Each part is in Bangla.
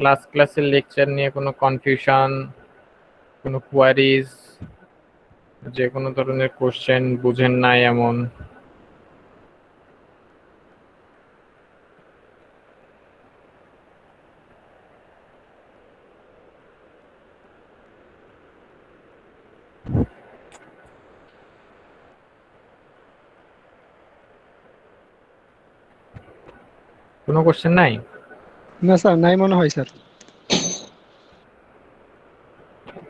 ক্লাসের লেকচার নিয়ে কোনো কনফিউশন, কোনো কোয়ারিজ, যে কোনো ধরনের কোশ্চেন বুঝেন নাই এমন? কোনো কোশ্চেন নাই? না স্যার, নাই মনে হয় স্যার।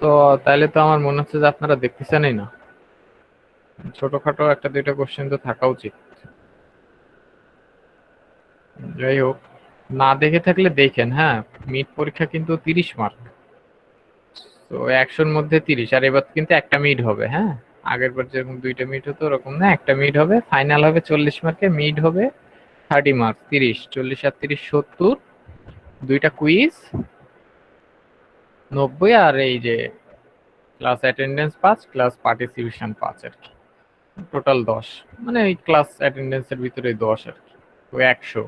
তো তাহলে তো আমার মনে হচ্ছে যে আপনারা দেখতেছেনই না। ছোটখাটো একটা দুইটা কোশ্চেন তো থাকা উচিত। যাই হোক, না দেখে থাকলে দেখেন। হ্যাঁ, মিড পরীক্ষা কিন্তু 30 মার্ক, তো 100-র মধ্যে 30। আর এবার কিন্তু একটা মিড হবে। হ্যাঁ, আগের বার যেরকম দুইটা মিড হতো ওরকম না, একটা মিড হবে। ফাইনাল হবে 40 মার্কের, মিড হবে 30 মার্ক। 30, 40 আর 30 70, দুইটা কুইজ 90, আর এই যে ক্লাস অ্যাটেন্ডেন্স 5, ক্লাস পার্টিসিপেশন 5 আর কি, টোটাল 10। মানে এই ক্লাস অ্যাটেন্ডেন্সের ভিতরে 10 আর কি, তো 100।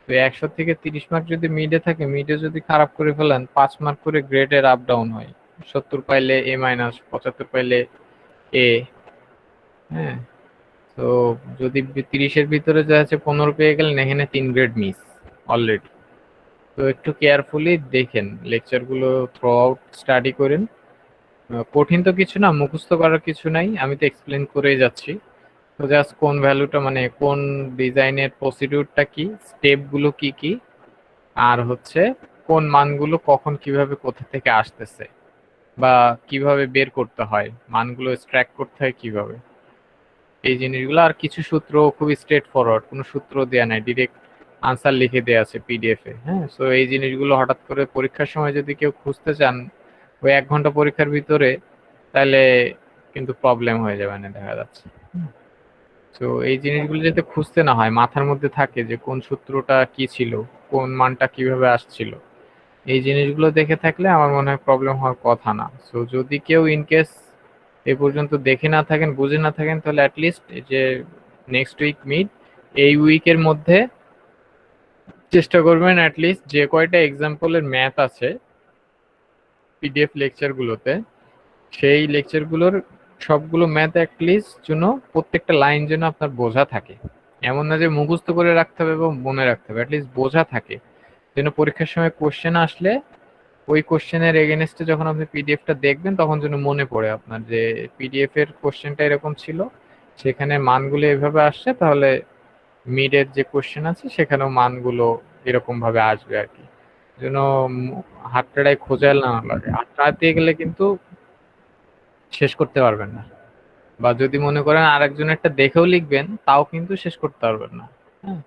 তো 100 থেকে 30 মার্ক যদি মিডে থাকে, মিডে যদি খারাপ করে ফেলেন, 5 মার্ক করে গ্রেডের আপ ডাউন হয়। 70 পাইলে এ মাইনাস, 75 পাইলে এ। হ্যাঁ, তো যদি 30-এর ভিতরে যা আছে 15 পেয়ে গেলেন, এখানে 3 গ্রেড মিস অলরেডি। তো একটু কেয়ারফুলি দেখেন লেকচারগুলো, থ্রু আউট স্টাডি করেন। কঠিন তো কিছু না, মুখস্থ করার কিছু নাই, আমি তো এক্সপ্লেন করেই যাচ্ছি। তো জাস্ট কোন ভ্যালুটা, মানে কোন ডিজাইনের প্রসিডিউরটা কি, স্টেপগুলো কি কি, আর হচ্ছে কোন মানগুলো কখন কিভাবে কোথা থেকে আসতেছে, বা কিভাবে বের করতে হয়, মানগুলো এক্সট্রাক্ট করতে হয় কিভাবে, এই জিনিসগুলো। আর কিছু সূত্র খুবই স্ট্রেট ফরওয়ার্ড, কোনো সূত্র দেয়া নাই, ডিরেক্ট আনসার লিখে দেয়া আছে পিডিএফ এ। হ্যাঁ, সো এই জিনিসগুলো হঠাৎ করে পরীক্ষার সময় যদি কেউ খুঁজতে চান ওই 1 ঘন্টা পরীক্ষার ভিতরে, তাহলে কিন্তু প্রবলেম হয়ে যাবে না দেখা যাচ্ছে। তো এই জিনিসগুলো যাতে খুঁজতে না হয়, মাথার মধ্যে থাকে যে কোন সূত্রটা কি ছিল, কোন মানটা কিভাবে আসছিল, এই জিনিসগুলো দেখে থাকলে আমার মনে হয় প্রবলেম হওয়ার কথা না। সো যদি কেউ ইন কেস এ পর্যন্ত দেখে না থাকেন, বুঝে না থাকেন, তাহলে অ্যাটলিস্ট যে নেক্সট উইক মিড, এই উইকের মধ্যে চেষ্টা করবেন অ্যাটলিস্ট যে কয়টা এক্সাম্পলের ম্যাথ আছে পিডিএফ লেকচারগুলোতে, সেই লেকচারগুলোর সবগুলো ম্যাথ অ্যাটলিস্ট যেন প্রত্যেকটা লাইন যেন আপনার বোঝা থাকে। এমন না যে মুখস্থ করে রাখতে হবে এবং মনে রাখতে হবে, অ্যাটলিস্ট বোঝা থাকে, যেন পরীক্ষার সময় কোশ্চেন আসলে ওই কোশ্চেনের এগেনস্টে যখন আপনি পিডিএফটা দেখবেন তখন যেন মনে পড়ে আপনার যে পিডিএফ এর কোশ্চেনটা এরকম ছিল, সেখানে মানগুলো এভাবে আসছে, তাহলে মিডের যে কোশ্চেন আছে সেখানেও মানগুলো এরকম ভাবে আসবে আর কি। যেন হাতটায় খোঁজাল না লাগে, হাতটা দিয়ে গেলে কিন্তু শেষ করতে পারবেন না। বা যদি মনে করেন আরেকজনেরটা দেখেও লিখবেন, তাও কিন্তু শেষ করতে পারবেন না। হ্যাঁ,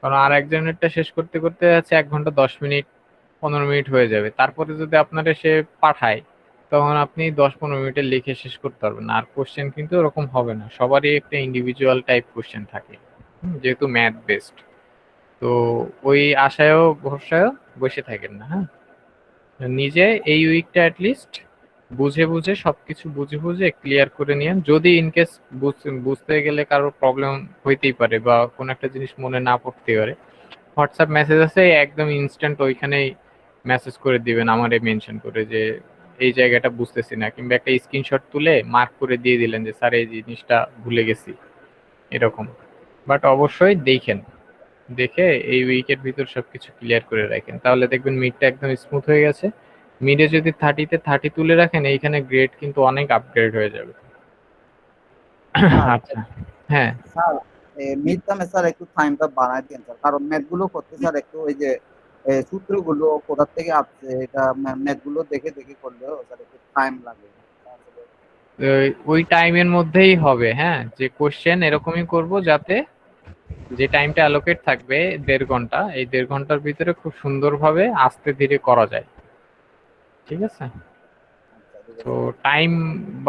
কারণ আরেকজনেরটা শেষ করতে করতে আছে 1 ঘন্টা 10 মিনিট, 15 মিনিট হয়ে যাবে। তারপরে যদি আপনার সে পাঠায়, তখন আপনি 10-15 মিনিটে লিখে শেষ করতে পারবেন না। আর কোশ্চেন কিন্তু ওরকম হবে না, সবারই একটা ইন্ডিভিজুয়াল টাইপ কোশ্চেন থাকে, যেহেতু ম্যাথ বেসড। তো ওই আশায়ও ভরসায়ও বসে থাকেন না। হ্যাঁ, নিজে এই উইকটা অ্যাটলিস্ট বুঝে বুঝে সবকিছু বুঝে বুঝে ক্লিয়ার করে নিয়েন। যদি ইনকেস বুঝতে গেলে কারোর প্রবলেম হইতেই পারে বা কোনো একটা জিনিস মনে না পড়তে পারে, হোয়াটসঅ্যাপ মেসেজ আছে, একদম ইনস্ট্যান্ট ওইখানেই মেসেজ করে দিবেন আমারে মেনশন করে যে এই জায়গাটা বুঝতেছি না, কিংবা একটা স্ক্রিনশট তুলে মার্ক করে দিয়ে দিলেন যে স্যার এই জিনিসটা ভুলে গেছি, এরকম। বাট অবশ্যই দেখেন, দেখে এই উইকের ভিতর সবকিছু ক্লিয়ার করে রাখেন, তাহলে দেখবেন মিডটা একদম স্মুথ হয়ে গেছে। মিডে যদি 30-তে 30 তুলে রাখেন, এইখানে গ্রেড কিন্তু অনেক আপগ্রেড হয়ে যাবে। স্যার আচ্ছা, হ্যাঁ, স্যার মিড টার্মে স্যার একটু টাইমটা বাড়ায় দিন স্যার, কারণ ম্যাথ গুলো করতে স্যার একটু ওই যে সূত্রগুলো কোথা থেকে আসছে এটা ম্যাথ গুলো দেখে দেখে করলেও স্যার একটু টাইম লাগে। ওই টাইমের মধ্যেই হবে। হ্যাঁ, যে কোশ্চেন এরকমই করব যাতে যে টাইমটা অ্যালোকেট থাকবে 1.5 ঘন্টা, এই 1.5 ঘন্টার ভিতরে খুব সুন্দরভাবে আস্তে ধীরে করা যায়। ঠিক আছে, আচ্ছা ঠিক তো আছে। টাইম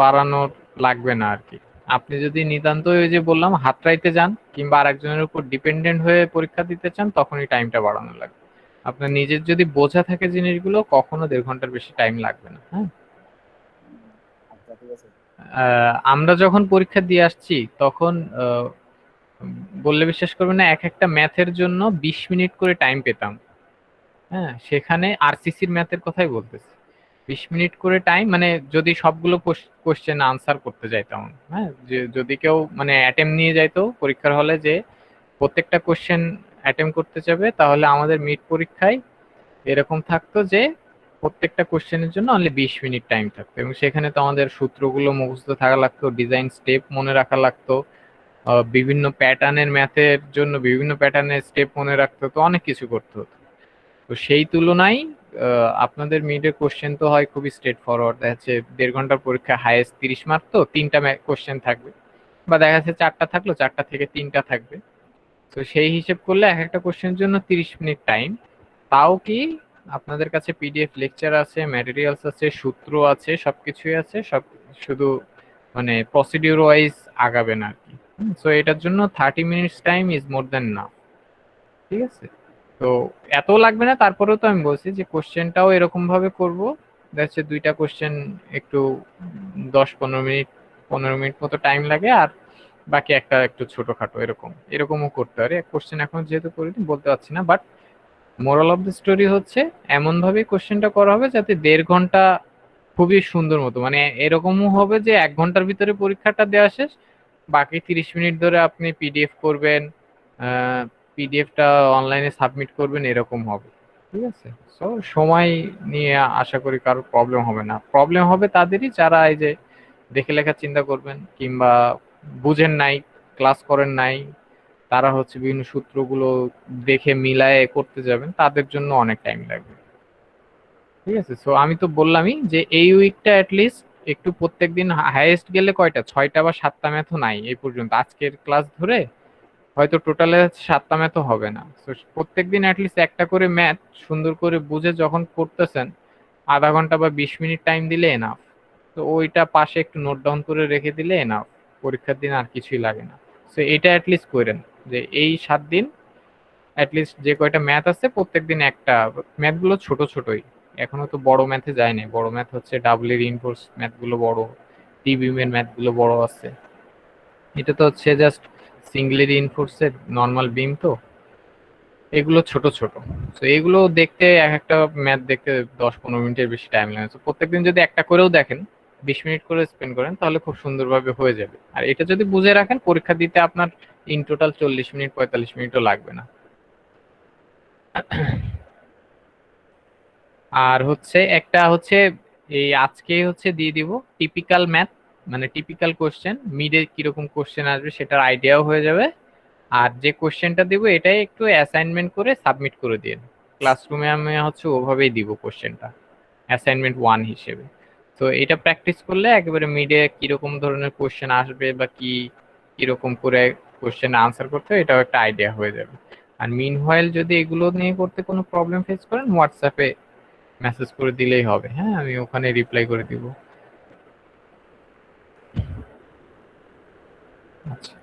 বাড়ানোর লাগবে না আর কি। আপনি যদি নিতান্ত ওই যে বললাম হাতড়াইতে যান কিংবা আরেকজনের উপর ডিপেন্ডেন্ট হয়ে পরীক্ষা দিতে চান, তখনই টাইমটা বাড়ানো লাগবে। আপনার নিজের যদি বোঝা থাকে জিনিসগুলো, কখনো 1.5 ঘন্টার বেশি টাইম লাগবে না। হ্যাঁ, আচ্ছা ঠিক আছে। আমরা যখন পরীক্ষা দিয়ে আসছি তখন বললে বিশ্বাস করবেন না, এক একটা ম্যাথের জন্য 20 মিনিট করে টাইম পেতাম। হ্যাঁ, সেখানে আরসিসির ম্যাথের কথাই বলতেছি। 20 মিনিট করে টাইম, মানে যদি সবগুলো কোশ্চেন আনসার করতে যায় তেমন, হ্যাঁ, যে যদি কেউ মানে অ্যাটেম্প নিয়ে যাইতো পরীক্ষার হলে যে প্রত্যেকটা কোশ্চেন অ্যাটেম্প করতে যাবে, তাহলে আমাদের মিড পরীক্ষায় এরকম থাকতো যে প্রত্যেকটা কোশ্চেনের জন্য অনলি 20 মিনিট টাইম থাকতো, এবং সেখানে তো আমাদের সূত্রগুলো মুখস্থ থাকা লাগতো, ডিজাইন স্টেপ মনে রাখা লাগতো, বিভিন্ন প্যাটার্নের ম্যাথের জন্য বিভিন্ন প্যাটার্নের স্টেপ মনে রাখতে হতো, অনেক কিছু করতে হতো। তো সেই তুলনায় আপনাদের মিডের কোশ্চেন তো হয় খুবই স্ট্রেট ফরওয়ার্ড, দেখা যাচ্ছে 1.5 ঘন্টার পরীক্ষা হাইয়েস্ট 30 মার্ক, তো 3টা কোশ্চেন থাকবে, বা দেখা যাচ্ছে 4টা থাকলো, 4টা থেকে 3টা থাকবে। তো সেই হিসেব করলে এক একটা কোশ্চেনের জন্য 30 মিনিট টাইম। তাও কি আপনাদের কাছে পিডিএফ লেকচার আছে, ম্যাটেরিয়ালস আছে, সূত্র আছে, সবকিছুই আছে, সব শুধু মানে প্রসিডিউর ওয়াইজ আগাবেন আর কি। সো এটার জন্য 30 মিনিটস টাইম ইজ মোর দেন না, ঠিক আছে? তো এত লাগবে না, তারপরেও তো আমি বলছি যে কোশ্চেনটাও এরকম ভাবে করব, দেখছে 2টা কোশ্চেন একটু 10-15 মিনিট, 15 মিনিট মতো টাইম লাগে, আর বাকি একটা একটু ছোটখাটো, এরকমও করতে পারে। কোশ্চেন এখন যেহেতু করিনি বলতে পারছি না, but moral of the story হচ্ছে এমন ভাবে কোশ্চেনটা করা হবে যাতে 1.5 ঘন্টা খুবই সুন্দর মতো, মানে এরকমও হবে যে 1 ঘন্টার ভিতরে পরীক্ষাটা দেওয়া শেষ, বাকি 30 মিনিট ধরে আপনি পিডিএফ করবেন, পিডিএফটা অনলাইনে সাবমিট করবেন, এরকম হবে, ঠিক আছে? সো সময় নিয়ে আশা করি কারোর প্রবলেম হবে না। প্রবলেম হবে তাদেরই যারা এই যে দেখে লেখার চিন্তা করবেন, কিংবা বুঝেন নাই, ক্লাস করেন নাই, তারা হচ্ছে বিভিন্ন সূত্রগুলো দেখে মিলায়ে করতে যাবেন, তাদের জন্য অনেক টাইম লাগবে, ঠিক আছে? সো আমি তো বললামই যে এই উইকটা অ্যাটলিস্ট একটু প্রত্যেকদিন হাইয়েস্ট গেলে কয়টা, 6টা বা 7টা ম্যাথও নাই এই পর্যন্ত আজকের ক্লাস ধরে, হয়তো টোটালে 7টা ম্যাথও হবে না। তো প্রত্যেকদিন অ্যাটলিস্ট একটা করে ম্যাথ সুন্দর করে বুঝে যখন করতেছেন, আধা ঘন্টা বা 20 মিনিট টাইম দিলে এনাফ। তো ওইটা পাশে একটু নোট ডাউন করে রেখে দিলে এনাফ, পরীক্ষার দিন আর কিছুই লাগে না। তো এটা অ্যাটলিস্ট করেন যে এই 7 দিন অ্যাটলিস্ট যে কয়টা ম্যাথ আছে প্রত্যেকদিন একটা, ম্যাথগুলো ছোট ছোটই, এখনো তো বড় ম্যাথে যায়নি। বড় ম্যাথ হচ্ছে ডাবলি রিইনফোর্স ম্যাথগুলো বড়, টি বিমের ম্যাথগুলো বড় আছে, এটা তো হচ্ছে জাস্ট সিঙ্গলি রিইনফোর্সের নর্মাল বিম, তো এগুলো ছোট ছোট। তো এগুলো দেখতে এক একটা ম্যাথ দেখতে 10-15 মিনিটের বেশি টাইম লাগে। তো প্রত্যেকদিন যদি একটা করেও দেখেন, 20 মিনিট করে স্পেন্ড করেন, তাহলে খুব সুন্দরভাবে হয়ে যাবে। আর এটা যদি বুঝে রাখেন, পরীক্ষা দিতে আপনার ইন টোটাল 40 মিনিট 45 মিনিটও লাগবে না। আর হচ্ছে একটা হচ্ছে এই আজকে হচ্ছে দিয়ে দিব টিপিক্যাল ম্যাথ, মানে টিপিক্যাল কোশ্চেন মিডে কিরকম কোশ্চেন আসবে সেটার আইডিয়াও হয়ে যাবে। আর যে কোশ্চেনটা দিব এটাই একটু অ্যাসাইনমেন্ট করে সাবমিট করে দিন ক্লাসরুমে, আমি হচ্ছে ওভাবেই দিব কোশ্চেনটা অ্যাসাইনমেন্ট 1 হিসেবে। তো এটা প্র্যাকটিস করলে একেবারে মিডে কিরকম ধরনের কোশ্চেন আসবে বা কি কিরকম করে কোশ্চেন আনসার করতে হয় এটাও একটা আইডিয়া হয়ে যাবে। আর মিনহোয়াইল যদি এগুলো নিয়ে করতে কোনো প্রবলেম ফেস করেন, হোয়াটসঅ্যাপে মেসেজ করে দিলেই হবে, হ্যাঁ, আমি ওখানে রিপ্লাই করে দিব। আচ্ছা,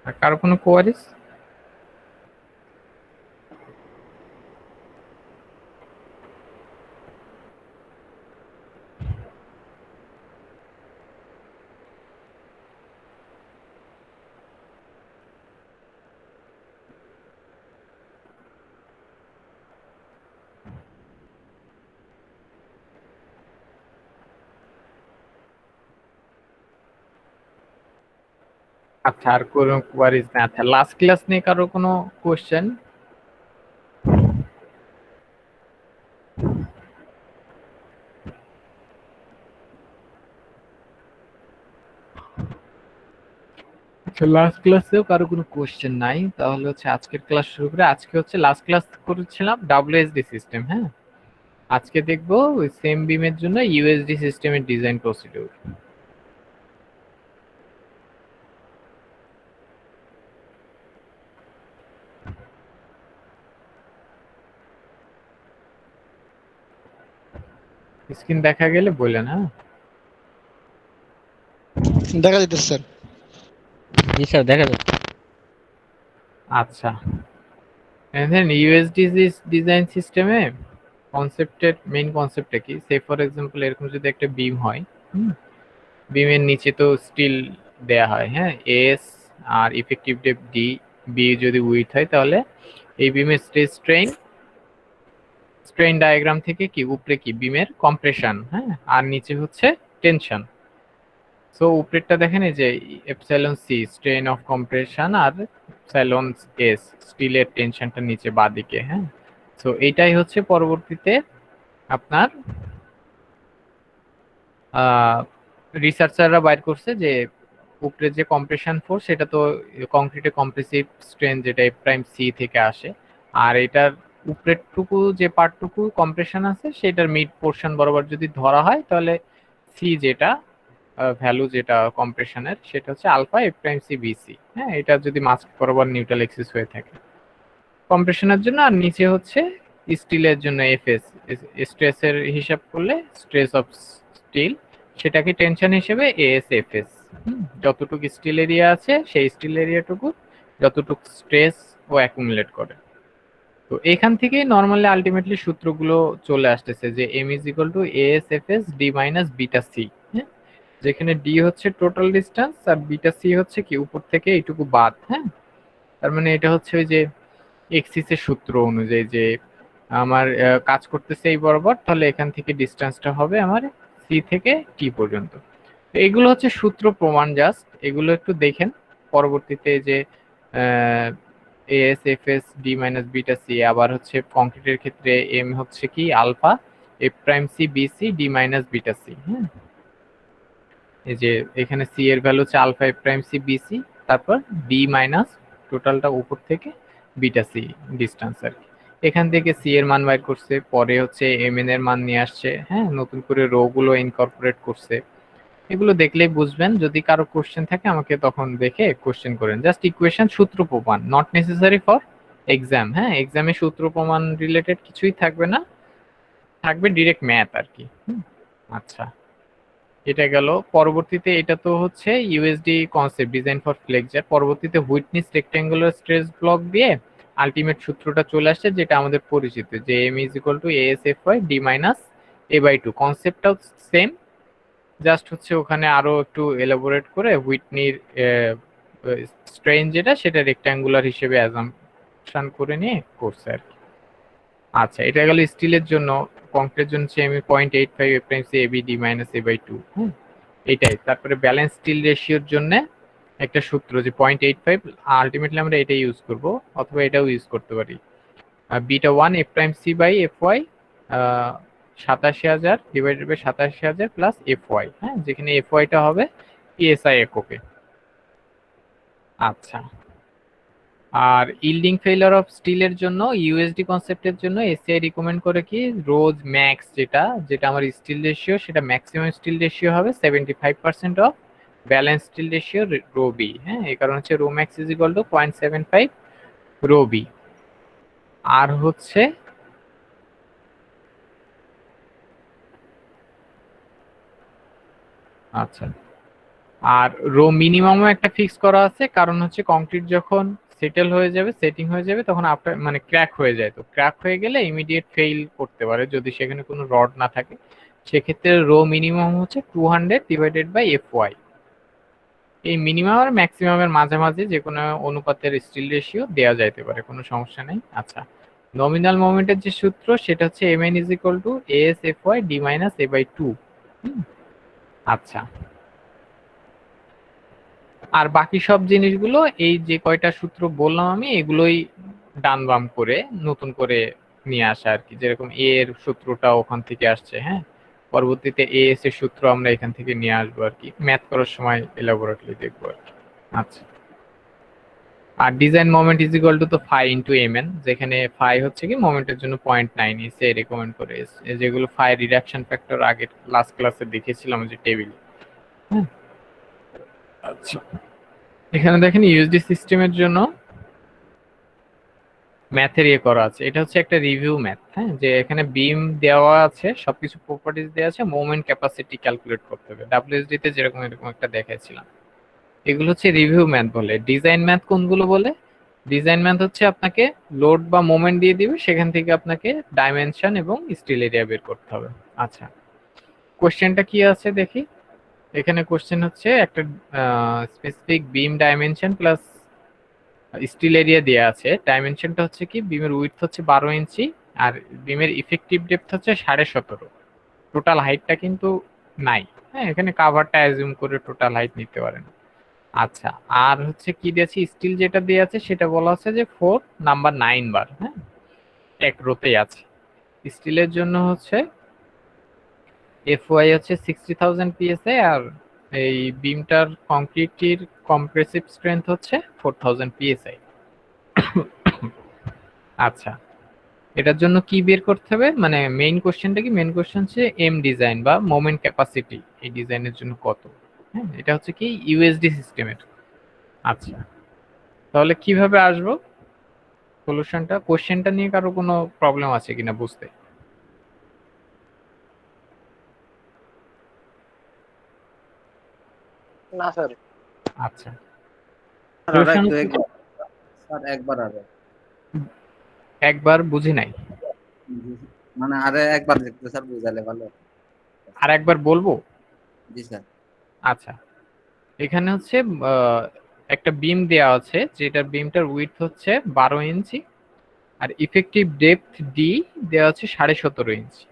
আর কারো কোনো কোয়ারিজ? আচ্ছা, আর কোনো কোয়ারিজ না? আচ্ছা, লাস্ট ক্লাস নিয়ে কারো কোনো কোশ্চেন? আচ্ছা, লাস্ট ক্লাসেও কারো কোনো কোশ্চেন নাই, তাহলে হচ্ছে আজকের ক্লাস শুরু করে। আজকে হচ্ছে লাস্ট ক্লাস করেছিলাম ডাব্লিউএসডি সিস্টেম, হ্যাঁ, আজকে দেখবো ওই সেম বিমের জন্য ইউএসডি সিস্টেমের ডিজাইন প্রসিডিউর। স্ক্রিন দেখা গেলে বললেন, হ্যাঁ। দেখা যেতেছে স্যার। জি স্যার, দেখা যাচ্ছে। আচ্ছা, দেখেন ইউএসডি ডিজাইন সিস্টেমে কনসেপ্টের মেইন কনসেপ্টটা কি? সে ফর এক্সাম্পল এরকম যদি একটা বিম হয়, বিমের নিচে তো স্টিল দেয়া হয়, হ্যাঁ, এস আর ইফেক্টিভ ডেপথ ডি, বি যদি উইথ হয় তাহলে এই বিমের স্ট্রেস স্ট্রেইন স্ট্রেন ডায়াগ্রাম থেকে কি উপরে কি বিমের কম্প্রেশন, হ্যাঁ, আর নিচে হচ্ছে টেনশন। সো উপরেরটা দেখেন এই যে epsilon C strain of compression আর এপসাইলন এস স্টিলের টেনশনটা নিচে বাঁদিকে, হ্যাঁ। সো এইটাই হচ্ছে পরবর্তীতে আপনার রিসার্চাররা বাইর করছে যে উপরে যে কম্প্রেশন ফোর্স সেটা তো কংক্রিটে কম্প্রেসিভ স্ট্রেন যেটা এফ প্রাইম সি থেকে আসে, আর এটার উপরের টুকু যে পার্টটুকু কম্প্রেশন আছে সেটার মিড পোর্শন বরাবর যদি ধরা হয় তাহলে সি যেটা ভ্যালু যেটা কম্প্রেশনের সেটা হচ্ছে alpha F prime C BC, হ্যাঁ। এটা যদি মাস্ক বরাবর নিউট্রাল এক্সিস হয়ে থাকে কম্প্রেশনের জন্য, আর নিচে হচ্ছে স্টিলের জন্য এফএস স্ট্রেসের হিসাব করলে স্ট্রেস অফ স্টিল সেটাকে টেনশন হিসেবে এএসএফএস, যতটুকু স্টিল এরিয়া আছে সেই স্টিল এরিয়াটুকু যতটুকু স্ট্রেস ও অ্যাকুমুলেট করে। তো এখান থেকেই নর্মালি আলটিমেটলি সূত্রগুলো চলে আসতেছে যে M is equal to ASFS D minus beta C, হ্যাঁ, যেখানে ডি হচ্ছে টোটাল ডিস্টেন্স আর বিটা সি হচ্ছে কি উপর থেকে এইটুকু বাদ, হ্যাঁ। তার মানে এটা হচ্ছে ওই যে এক্সিসের সূত্র অনুযায়ী যে আমার কাজ করতেছে এই বরাবর, তাহলে এখান থেকে ডিস্টেন্সটা হবে আমার সি থেকে টি পর্যন্ত। এগুলো হচ্ছে সূত্র প্রমাণ, জাস্ট এগুলো একটু দেখেন পরবর্তীতে যে AS F S D minus beta C, আবার হচ্ছে কংক্রিটের ক্ষেত্রে এম হচ্ছে কি alpha F prime C BC D minus beta C, হ্যাঁ। এই যে এখানে সি এর ভ্যালু হচ্ছে alpha F prime C BC, তারপর ডি মাইনাস টোটালটা উপর থেকে বিটা সি ডিস্টেন্স আর কি। এখান থেকে সি এর মান বাইর করছে, পরে হচ্ছে এম এন এর মান নিয়ে আসছে, হ্যাঁ, নতুন করে রো গুলো ইনকর্পোরেট করছে। এগুলো দেখলেই বুঝবেন, যদি কারো কোশ্চেন থাকে আমাকে তখন দেখে কোশ্চেন করেন। জাস্ট ইকুয়েশন সূত্র প্রমাণ, নট নেসেসারি ফর এক্সাম, হ্যাঁ। এক্সামে সূত্র প্রমাণ রিলেটেড কিছুই থাকবে না, থাকবে ডিরেক্ট ম্যাথ আর কি। আচ্ছা, এটা গেল। পরবর্তীতে এটা তো হচ্ছে USD concept design for flexure. পরবর্তীতে হুইটনিস রেক্ট্যাঙ্গুলার স্ট্রেস ব্লক দিয়ে আলটিমেট সূত্রটা চলে আসছে যেটা আমাদের পরিচিত, যে M is equal to ASFY D minus A by two. কনসেপ্টটাও সেম, জাস্ট হচ্ছে ওখানে আরো একটু এলাবোরেট করে হুইটনির স্ট্রেন যেটা সেটা রেক্ট্যাঙ্গুলার হিসেবে অ্যাজাম্পশন করে নিয়ে করছে আর কি। আচ্ছা, এটা গেল স্টিলের জন্য। কংক্রিটের জন্য হচ্ছে আমি 0.85 F prime C AB D minus A by two, হ্যাঁ, এটাই। তারপরে ব্যালেন্স স্টিল রেশিওর জন্য একটা সূত্র যে 0.85, আলটিমেটলি আমরা এটাই ইউজ করব, অথবা এটাও ইউজ করতে পারি। Beta one F prime C by F Y 87,000 divided by 87,000 plus F Y, হ্যাঁ, যেখানে এফ ওয়াইটা হবে পিএসআই এককে। আচ্ছা, আর ইল্ডিং ফেইলার অফ স্টিলের জন্য ইউএসডি কনসেপ্টের জন্য এসিআই রিকমেন্ড করে কি রোজ ম্যাক্স যেটা যেটা আমার স্টিল রেশিও সেটা ম্যাক্সিমাম স্টিল রেশিও হবে 75% of balance steel ratio rho B, হ্যাঁ। এই কারণ হচ্ছে rho max is equal to 0.75 rho B. আর হচ্ছে আচ্ছা, আর রো মিনিমামও একটা ফিক্স করা আছে, কারণ হচ্ছে কংক্রিট যখন সেটেল হয়ে যাবে সেটিং হয়ে যাবে তখন আফটার মানে ক্র্যাক হয়ে যায়, তো ক্র্যাক হয়ে গেলে ইমিডিয়েট ফেইল করতে পারে যদি সেখানে কোনো রড না থাকে। সেক্ষেত্রে রো মিনিমাম হচ্ছে 200 ডিভাইডেড বাই এফ ওয়াই। এই মিনিমাম আর ম্যাক্সিমামের মাঝামাঝি যে কোনো অনুপাতের স্টিল রেশিও দেওয়া যাইতে পারে, কোনো সমস্যা নেই। আচ্ছা, নমিনাল মোমেন্টের যে সূত্র সেটা হচ্ছে M N is equal to S F Y D minus A by two. আচ্ছা, আর বাকি সব জিনিসগুলো এই যে কয়টা সূত্র বললাম আমি এগুলোই ডান বাম করে নতুন করে নিয়ে আসা আর কি। যেরকম এ এর সূত্রটা ওখান থেকে আসছে, হ্যাঁ, পরবর্তীতে এ এস এর সূত্র আমরা এখান থেকে নিয়ে আসবো আর কি, ম্যাথ করার সময় এলাবোরেটলি দেখবো আর কি। আচ্ছা, আর design moment is equal to তো ফাই ইন্টু এম এন, যেখানে ফাই হচ্ছে কি মোমেন্টের জন্য 0.9 এসে রেকমেন্ড করে যেগুলো ফাই রিডাকশন ফ্যাক্টর আগে লাস্ট ক্লাসে দেখেছিলাম যে টেবিল, হ্যাঁ। আচ্ছা, এখানে দেখেন ইউএসডি সিস্টেমের জন্য ম্যাথের ইয়ে করা আছে, এটা হচ্ছে একটা রিভিউ ম্যাথ, হ্যাঁ, যে এখানে বিম দেওয়া আছে সবকিছু প্রপার্টিজ দেওয়া আছে, মোমেন্ট ক্যাপাসিটি ক্যালকুলেট করতে হবে ডাব্লিউএসডি তে যেরকম এরকম একটা দেখাইছিলাম। এগুলো হচ্ছে রিভিউ ম্যাথ বলে। ডিজাইন ম্যাথ কোনগুলো বলে? ডিজাইন ম্যাথ হচ্ছে আপনাকে লোড বা মোমেন্ট দিয়ে দিবে, সেখান থেকে আপনাকে ডাইমেনশন এবং স্টিল এরিয়া বের করতে হবে। আচ্ছা, কোশ্চেনটা কি আছে দেখি। এখানে কোশ্চেন হচ্ছে একটা স্পেসিফিক বিম ডাইমেনশন প্লাস স্টিল এরিয়া দেওয়া আছে। ডাইমেনশনটা হচ্ছে কি বিমের উইডথ হচ্ছে 12 ইঞ্চি আর বিমের ইফেক্টিভ ডেপথ হচ্ছে 17.5। টোটাল হাইটটা কিন্তু নাই। হ্যাঁ, এখানে কাভারটা অ্যাজিউম করে টোটাল হাইট নিতে পারেন। আচ্ছা, আর হচ্ছে কি দিয়েছি, স্টিল যেটা দিয়ে আছে সেটা বলা আছে যে 4 নাম্বার 9 বার। হ্যাঁ, এক রোতেই আছে। স্টিলের জন্য হচ্ছে এফওয়াই হচ্ছে 60,000 পিএসআই, আর এই বিমটার কংক্রিটের কম্প্রেসিভ স্ট্রেংথ হচ্ছে 4000 পিএসআই। আচ্ছা, এটার জন্য কি বের করতে হবে, মানে মেইন কোশ্চেনটা কি, মেইন কোশ্চেন হচ্ছে এম ডিজাইন বা মোমেন্ট ক্যাপাসিটি এই ডিজাইনের জন্য কত। হ্যাঁ, এটা হচ্ছে কি ইউএসডি সিস্টেমের। আচ্ছা, তাহলে কিভাবে আসবো সলিউশনটা, কোশ্চেনটা নিয়ে কারো কোনো প্রবলেম আছে কিনা বুঝতে? না স্যার। আচ্ছা, স্যার আর সলিউশন একটু স্যার একবার আরে একবার বুঝি নাই, মানে আরে একবার দেখতে স্যার বুঝালে ভালো। আর একবার বলবো। জি স্যার। আচ্ছা, এখানে হচ্ছে একটা বিম দেওয়া আছে, যেটার বিমটার উইডথ হচ্ছে 12 ইঞ্চি, আর ইফেক্টিভ ডেপথ ডি দেওয়া আছে 17.5 ইঞ্চি।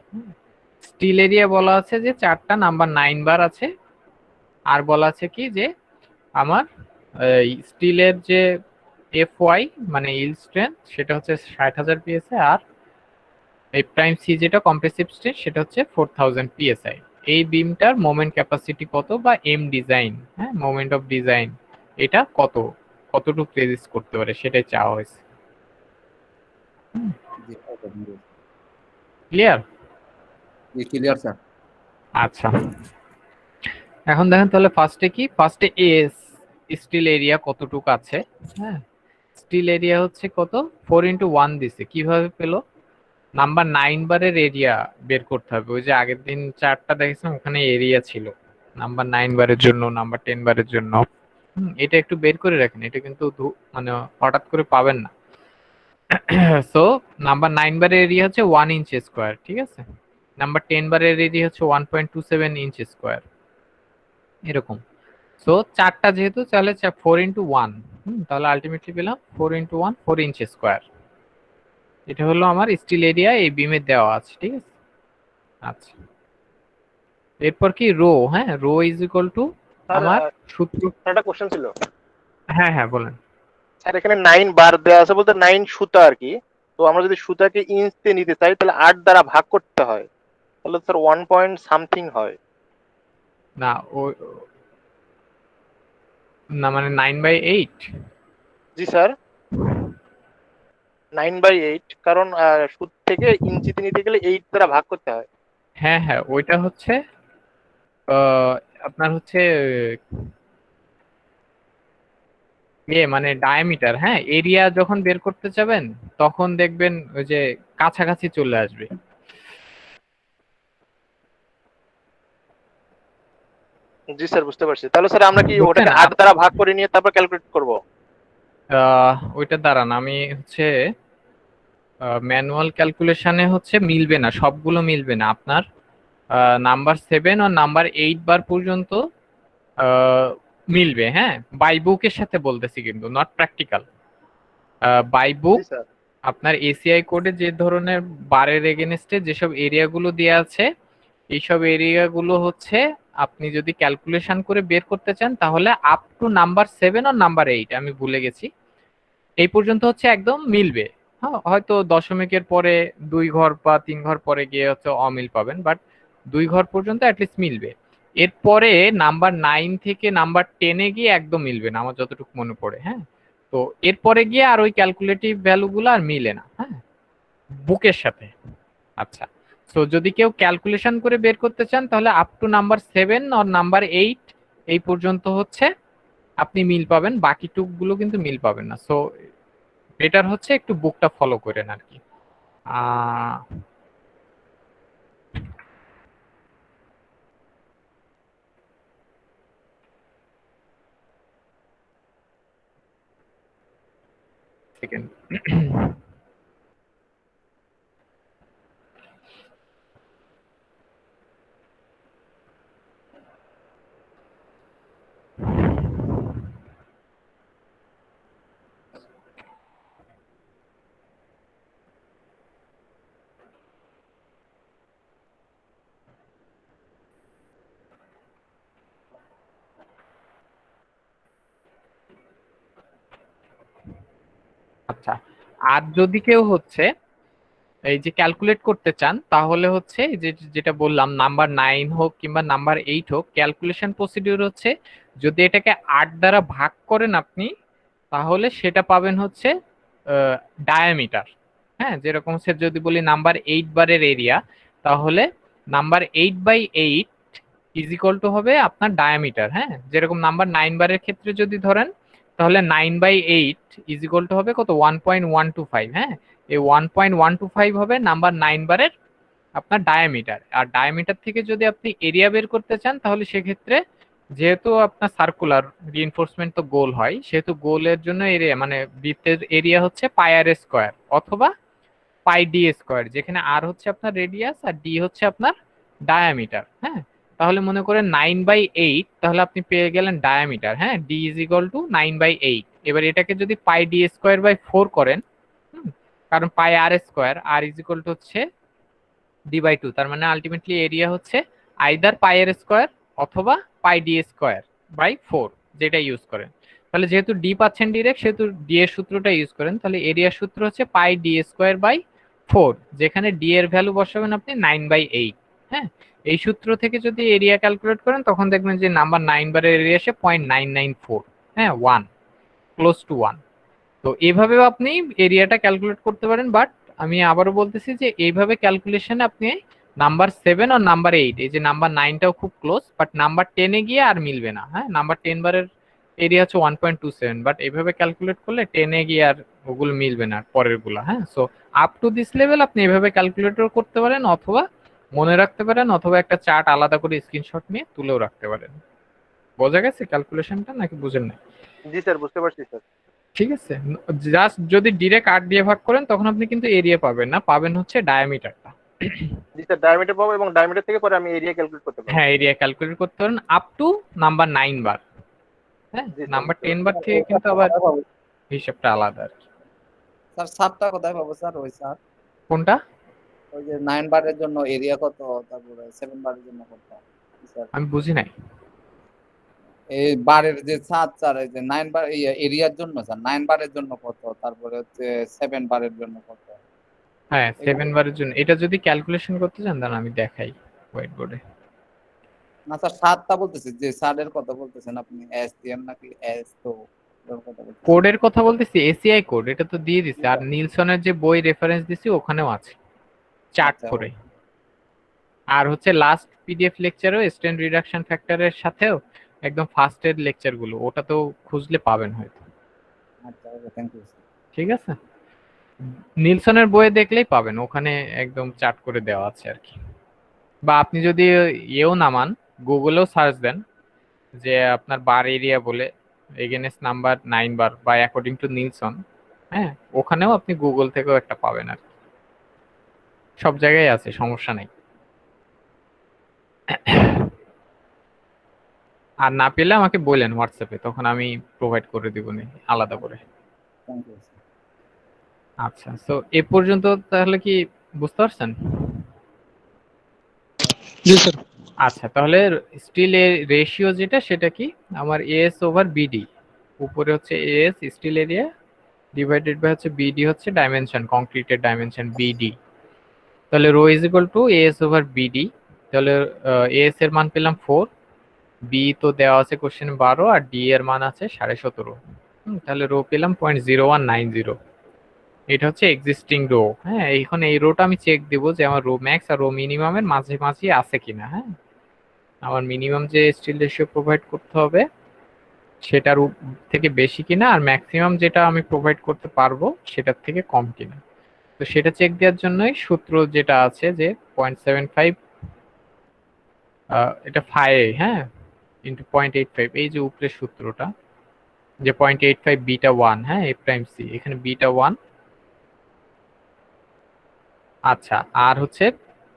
স্টিল এরিয়া বলা আছে যে 4টা নাম্বার 9 বার আছে, আর বলা আছে কি যে আমার স্টিলের যে এফ ওয়াই মানে ইল্ড স্ট্রেংথ সেটা হচ্ছে 60,000 পিএসআই, আর এই প্রাইম সি যেটা কম্প্রেসিভ স্ট্রেংথ সেটা হচ্ছে 4000 পিএসআই। এই বিমটার মোমেন্ট ক্যাপাসিটি কত বা এম ডিজাইন, হ্যাঁ মোমেন্ট অফ ডিজাইন, এটা কতটুকু রেজিস্ট করতে পারে সেটাই চাওয়া হয়েছে। জি ক্লিয়ার? জি ক্লিয়ার স্যার। আচ্ছা, এখন দেখেন তাহলে ফার্স্টে এস স্টিল এরিয়া কতটুকু আছে। হ্যাঁ, স্টিল এরিয়া হচ্ছে কত, 4x1 দিছে। কিভাবে পেলো, নাম্বার 9 বারের এরিয়া বের করতে হবে। ওই যে আগের দিন চার্টটা দেখেছিলাম ওখানে এরিয়া ছিল নাম্বার 9 বারের জন্য, নাম্বার 10 বারের জন্য। এটা একটু বের করে রাখেন, এটা কিন্তু মানে হঠাৎ করে পাবেন না। সো নাম্বার 9 বারের এরিয়া হচ্ছে 1 ইঞ্চ স্কোয়ার, ঠিক আছে। নাম্বার 10 বারের এরিয়া হচ্ছে 1.27 ইঞ্চ স্কোয়ার, এরকম। সো চারটা যেহেতু তাহলে 4x1, তাহলে আলটিমেটলি পেলাম 4x1 4 ইঞ্চ স্কোয়ার। এটা হলো আমার স্টিল এরিয়া এই বিমের দেওয়া আছে, ঠিক আছে। আচ্ছা, এরপর কি রো, হ্যাঁ rho is equal to sir আমার সূত্র। একটা কোশ্চেন ছিল। হ্যাঁ হ্যাঁ বলেন। স্যার এখানে 9 বার দেওয়া আছে বলতে 9 সুতা আর কি। তো আমরা যদি সুতাকে ইঞ্চতে নিতে চাই তাহলে 8 দ্বারা ভাগ করতে হয়, তাহলে স্যার 1 পয়েন্ট সামথিং হয়। না ও না, মানে 9/8। জি স্যার, 9/8, কারণ সুত থেকে ইঞ্চিতে নিতে গেলে 8 দ্বারা ভাগ করতে হয়। হ্যাঁ হ্যাঁ, ওইটা হচ্ছে আহ, আপনার হচ্ছে মানে ডায়ামিটার। হ্যাঁ, এরিয়া যখন বের করতে যাবেন তখন দেখবেন ওই যে কাছাকাছি চলে আসবে। জি স্যার, বুঝতে পারছি। তাহলে স্যার আমরা কি বুঝছেন? ওটাকে 8 দ্বারা ভাগ করে নিয়ে তারপর ক্যালকুলেট করব? ওইটা দাঁড়ান, আমি হচ্ছে ম্যানুয়াল ক্যালকুলেশনে হচ্ছে মিলবে না, সবগুলো মিলবে না আপনার। নাম্বার 7 আর নাম্বার 8 বার পর্যন্ত আহ, মিলবে। হ্যাঁ, বাই বুকের সাথে বলতেছি, কিন্তু নট প্র্যাকটিক্যাল। বাই বুক জি স্যার। আপনার এসিআই কোডে যে ধরনের বারের এগেনস্টে যেসব এরিয়াগুলো দেওয়া আছে, এইসব এরিয়াগুলো হচ্ছে আপনি যদি ক্যালকুলেশন করে বের করতে চান তাহলে আপ টু নাম্বার 7 আর নাম্বার 8, আমি ভুলে গেছি, এই পর্যন্ত হচ্ছে একদম মিলবে। হ্যাঁ, হয়তো দশমিকের পরে 2 ঘর বা 3 ঘর পরে গিয়ে হচ্ছে অমিল পাবেন, বাট 2 ঘর পর্যন্ত অ্যাটলিস্ট মিলবে। এরপরে নাম্বার 9 থেকে নাম্বার 10-এ গিয়ে একদম মিলবে না আমার যতটুকু মনে পড়ে। হ্যাঁ, তো এরপরে গিয়ে আর ওই ক্যালকুলেটিভ ভ্যালুগুলো আর মিলে না, হ্যাঁ, বুকের সাথে। আচ্ছা, তো যদি কেউ ক্যালকুলেশন করে বের করতে চান তাহলে আপ টু নাম্বার 7 আর নাম্বার 8 এই পর্যন্ত হচ্ছে আপনি মিল পাবেন, বাকি টুকগুলো কিন্তু মিল পাবেন না। সো বেটার হচ্ছে একটু বুকটা ফলো করেন আর কি। আহ, সেকেন্ড। আচ্ছা, আর যদি কেউ হচ্ছে এই যে ক্যালকুলেট করতে চান, তাহলে হচ্ছে এই যে যেটা বললাম, নাম্বার 9 হোক কিংবা নাম্বার 8 হোক, ক্যালকুলেশন প্রসিডিউর হচ্ছে যদি এটাকে 8 দ্বারা ভাগ করেন আপনি, তাহলে সেটা পাবেন হচ্ছে ডায়ামিটার। হ্যাঁ, যেরকম হচ্ছে যদি বলি নাম্বার 8 বারের এরিয়া, তাহলে নাম্বার 8/8 ইজ ইকুয়াল টু হবে আপনার ডায়ামিটার। হ্যাঁ, যেরকম নাম্বার 9 বারের ক্ষেত্রে যদি ধরেন, তাহলে 9/8 ইজ ইকুয়াল টু হবে কত, 1.125। হ্যাঁ, এই 1.125 হবে নাম্বার 9 বারের আপনার ডায়ামিটার। আর ডায়ামিটার থেকে যদি আপনি এরিয়া বের করতে চান, তাহলে সেক্ষেত্রে যেহেতু আপনার সার্কুলার রিইনফোর্সমেন্ট তো গোল হয়, সেহেতু গোলের জন্য এরিয়া মানে বৃত্তের এরিয়া হচ্ছে পাই আর স্কোয়ার অথবা পাই ডি স্কোয়ার, যেখানে আর হচ্ছে আপনার রেডিয়াস আর ডি হচ্ছে আপনার ডায়ামিটার। হ্যাঁ, তাহলে মনে করেন 9/8, তাহলে আপনি পেয়ে গেলেন ডায়ামিটার। হ্যাঁ, ডি ইজ ইকুয়াল টু 9/8। এবার এটাকে যদি পাই ডি স্কোয়ার বাই 4 করেন, কারণ pi R square, R is equal to হচ্ছে d/2, তার মানে আলটিমেটলি এরিয়া হচ্ছে আইদার পাই এর স্কোয়ার অথবা পাই ডি স্কোয়ার বাই 4, যেটা ইউজ করেন। তাহলে যেহেতু ডি পাচ্ছেন ডিরেক্ট, সেহেতু ডি এর সূত্রটা ইউজ করেন। তাহলে এরিয়ার সূত্র হচ্ছে পাই ডি স্কোয়ার বাই 4, যেখানে ডি এর ভ্যালু বসাবেন আপনি 9/8। হ্যাঁ, এই সূত্র থেকে যদি এরিয়া ক্যালকুলেট করেন, তখন দেখবেন যে নাম্বার 9 বারের এরিয়া আসে 0.994। হ্যাঁ, 1, ক্লোজ টু 1। তো এইভাবেও আপনি এরিয়াটা ক্যালকুলেট করতে পারেন। বাট আমি আবারও বলতেছি যে এইভাবে ক্যালকুলেশনে আপনি নাম্বার 7 আর নাম্বার 8, এই যে নাম্বার 9টাও খুব ক্লোজ, বাট নাম্বার 10-এ গিয়ে আর মিলবে না। হ্যাঁ, নাম্বার 10 বারের এরিয়া হচ্ছে 1.27, বাট এইভাবে ক্যালকুলেট করলে 10-এ গিয়ে আর ওগুলো মিলবে না পরের গুলা। হ্যাঁ, so up to this level আপনি এভাবে ক্যালকুলেটর করতে পারেন, অথবা মনে রাখতে পারেন, অথবা একটা চার্ট আলাদা করে স্ক্রিনশট নিয়ে তুলেও রাখতে পারেন। বোঝা গেছে ক্যালকুলেশনটা নাকি বুঝেন না? জি স্যার, বুঝতে পারছি স্যার। ঠিক আছে, জাস্ট যদি ডিরেক্ট 8 দিয়ে ভাগ করেন, তখন আপনি কিন্তু এরিয়া পাবেন না, পাবেন হচ্ছে ডায়ামিটারটা। জি স্যার, ডায়ামিটার পাবো এবং ডায়ামিটার থেকে পরে আমি এরিয়া ক্যালকুলেট করতে পারবো। হ্যাঁ, এরিয়া ক্যালকুলেট করতে পারেন আপ টু নাম্বার 9 বার। হ্যাঁ, জি স্যার। নাম্বার 10 বার থেকে কিন্তু আবার হিসাবটা আলাদা আর কি। স্যার সারটা কোথায় পাবো স্যার? ওই স্যার কোনটা? ওই যে 9 বারের জন্য এরিয়া কত, তারপরে 7 বারের জন্য কত স্যার? আমি বুঝি নাই। এই বারের যে সাত স্যার, এই যে 9 বার এরিয়ার জন্য স্যার 9 বারের জন্য কত, তারপরে হচ্ছে 7 বারের জন্য কত? হ্যাঁ, 7 বারের জন্য এটা যদি ক্যালকুলেশন করতে চান, তাহলে আমি দেখাই হোয়াইট বোর্ডে। না স্যার, সাতটা বলতেছি, যে সারের কথা বলতেছেন আপনি, এসটিএম নাকি এস, তো ওটার কথা বলতেছি। কোডের কথা বলতেছি, এসিআই কোড, এটা তো দিয়ে দিছে। আর নিলসনের যে বই রেফারেন্স দিছি ওখানেও আছে চার্ট আচ্ছা, করে। আর হচ্ছে লাস্ট পিডিএফ লেকচারও স্ট্যান্ড রিডাকশন ফ্যাক্টরের সাথেও একদম ফার্স্টের লেকচারগুলো, ওটা তো খুঁজলে পাবেন হয়তো। আচ্ছা, ওকে, থ্যাংক ইউ স্যার। ঠিক আছে, নিলসনের বইয়ে দেখলেই পাবেন, ওখানে একদম চার্ট করে দেওয়া আছে আর কি। বা আপনি যদি ইয়েও নামান, গুগলেও সার্চ দেন যে আপনার বার এরিয়া বলে, এগেনেস্ট নাম্বার 9 বার বা অ্যাকর্ডিং টু নিলসন, হ্যাঁ, ওখানেও আপনি গুগল থেকেও একটা পাবেন আর কি। সব জায়গায় আছে, সমস্যা নেই। আর না পেলে আমাকে বলেন হোয়াটসঅ্যাপে, তখন আমি প্রোভাইড করে দিব আলাদা করে। Thank you sir. আচ্ছা, সো এ পর্যন্ত তাহলে কি বুঝতে পারছেন? জি স্যার। আচ্ছা, তাহলে স্টিল এর রেশিও যেটা, সেটা কি আমার এএস ওভার বিডি, উপরে হচ্ছে AS steel area divided by হচ্ছে বিডি হচ্ছে ডাইমেনশন, কংক্রিটের ডাইমেনশন বিডি। তাহলে rho is equal to AS over BD. তাহলে এএস এর মান পেলাম 4, বি তো দেওয়া আছে কোশ্চেন 12, আর ডি এর মান আছে 17.5। তাহলে রো পেলাম 0.0190। এটা হচ্ছে এক্সিস্টিং রো। হ্যাঁ, এখন এই রোটা আমি চেক দিব যে আমার রো ম্যাক্স আর রো মিনিমামের মাঝামাঝি আছে কিনা। হ্যাঁ, আমার মিনিমাম যে স্টিল রেশিও প্রোভাইড করতে হবে সেটার থেকে বেশি কিনা, আর ম্যাক্সিমাম যেটা আমি প্রোভাইড করতে পারবো সেটার থেকে কম কিনা। তো সেটা চেক দেওয়ার জন্যই সূত্র যেটা আছে যে 0.75 এটা 5, হ্যাঁ, ইন্টু 0.85, এই যে উপরের সূত্রটা যে 0.85 বিটা 1, হ্যাঁ, এ প্রাইম সি, এখানে বিটা 1। আচ্ছা, আর হচ্ছে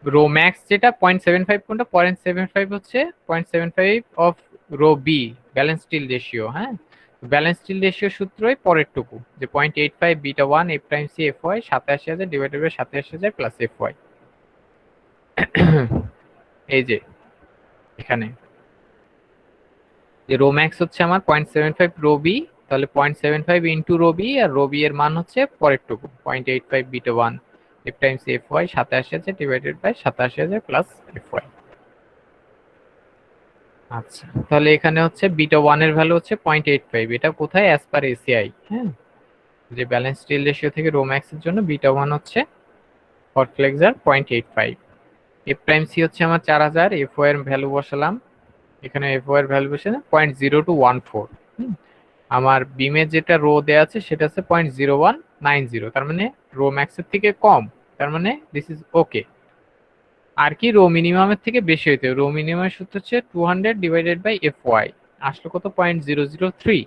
রো ম্যাক্স যেটা 0.75, কোনটা 0.75 হচ্ছে 0.75 of rho B balance steel ratio. হ্যাঁ, ব্যালেন্স স্টিল রেশিও সূত্রই পরের টুকু যে 0.85 beta 1 A prime C F Y 87,000 divided by 87,000 plus F Y. এই যে এখানে যে রো ম্যাক্স হচ্ছে আমার 0.75 রো বি তাহলে 0.75 ইন্টু রো বি, আর রো বি এর মান হচ্ছে পরেরটুকু 0.85 beta 1 F times F Y 87,000 divided by 87,000 plus F Y. আচ্ছা, তাহলে এখানে হচ্ছে বিটা 1 এর ভ্যালু হচ্ছে 0.85, এটা কোথায় অ্যাজ পার এসিআই। হ্যাঁ, যে ব্যালেন্স স্টিল রেশিও থেকে রো ম্যাক্স এর জন্য বিটা 1 হচ্ছে হট ফ্লেক্সার 0.85। এফ প্রাইম সি হচ্ছে আমার 4000, এফ ওয়াই এর ভ্যালু বসালাম, এখানে এফ ওয়াই এর ভ্যালু বসে 0.0214। আমার বিমের যেটা রো দেয়া আছে সেটা হচ্ছে 0.0190, তার মানে রো ম্যাক্স এর থেকে কম, তার মানে দিস ইজ ওকে। আর কি রো মিনিমামের থেকে বেশি হইতে হবে, রো মিনিমামের সূত্র হচ্ছে 200 ডিভাইডেড বাই এফ ওয়াই, আসলো কত 0.003,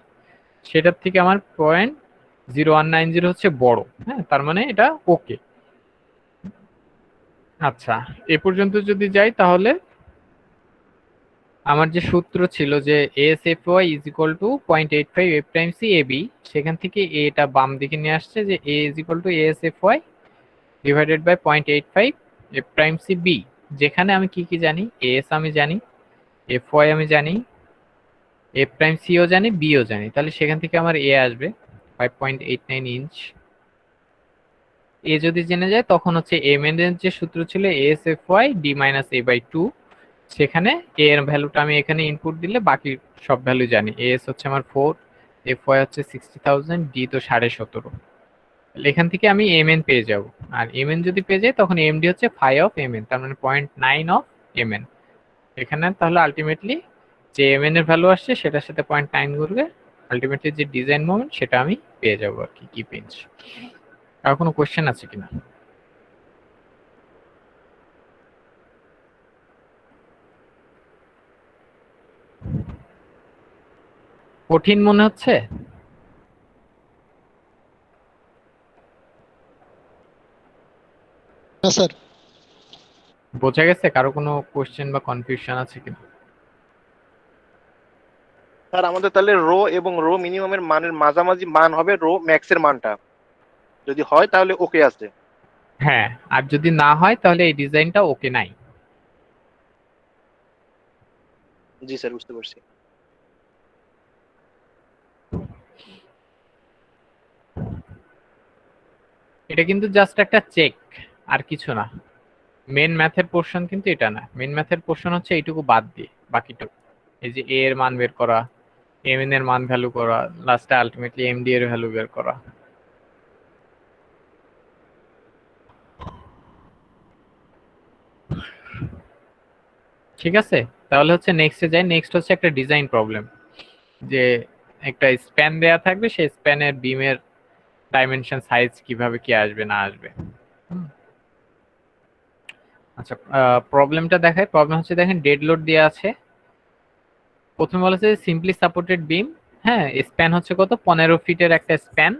সেটার থেকে আমার 0.0190 হচ্ছে বড়। হ্যাঁ, তার মানে এটা ওকে। আচ্ছা, এ পর্যন্ত যদি যাই তাহলে আমার যে সূত্র ছিল যে ASFY is equal to 0.85 F times C AB, সেখান থেকে এটা বাম দিকে নিয়ে আসছে যে A is equal to ASFY divided by 0.85 F prime C B, যেখানে আমি কি কি জানি, AS আমি জানি, FY আমি জানি, এফ প্রাইম সিও জানি, বিও জানি, তাহলে সেখান থেকে আমার A আসবে 5.89 ইঞ্চ। এ যদি জেনে যায় তখন হচ্ছে এম এর যে সূত্র ছিল ASFY D minus A by 2, সেখানে এ এর ভ্যালুটা আমি এখানে ইনপুট দিলে বাকি সব ভ্যালু জানি। এস হচ্ছে আমার 4, এফওয়াই হচ্ছে 60,000, ডি তো 17.5। এখান থেকে আমি এম এন পেয়ে যাব, আর এম এন যদি পেয়ে যাই তখন এমডি হচ্ছে 5 অফ এম এন, তার মানে 0.9 অফ এম এন। এখানে তাহলে আলটিমেটলি যে এম এন এর ভ্যালু আসছে সেটার সাথে 0.9 করলে আলটিমেটলি যে ডিজাইন মোমেন্ট সেটা আমি পেয়ে যাবো আর কি, কি পেঞ্চ। আর কোনো কোশ্চেন আছে কিনা? কঠিন মনে হচ্ছে? না স্যার। বোঝা গেছে? কারো কোনো কোশ্চেন বা কনফিউশন আছে কিনা? স্যার আমাদের তাহলে রো এবং রো মিনিমামের মানের মাঝামাঝি মান হবে রো ম্যাক্সের মানটা, যদি হয় তাহলে ওকে আছে। হ্যাঁ, আর যদি না হয় তাহলে এই ডিজাইনটা ওকে নাই। জি স্যার, বুঝতে পারছি। এটা কিন্তু জাস্ট একটা চেক, আর কিছু না। মেন ম্যাথের পোর্শন কিন্তু এটা না, মেন ম্যাথের পোর্শন হচ্ছে এইটুকু বাদ দিয়ে বাকিটুকু, এই যে এ এর মান বের করা, এম এন এর মান ভ্যালু করা, লাস্টে আলটিমেটলি এমডি এর ভ্যালু বের করা। ঠিক আছে, তাহলে হচ্ছে নেক্সটে যাই। নেক্সট হচ্ছে একটা ডিজাইন প্রবলেম, যে একটা স্প্যান দেয়া থাকবে, সেই স্প্যানের বিমের ডাইমেনশন সাইজ কিভাবে কি আসবে না আসবে। আচ্ছা, প্রবলেমটা দেখায়। প্রবলেম হচ্ছে দেখেন ডেড লোড দেওয়া আছে। প্রথমে বলেছে সিম্পলি সাপোর্টেড বিম, হ্যাঁ, স্প্যান হচ্ছে কত 15 ফিটের একটা স্প্যান,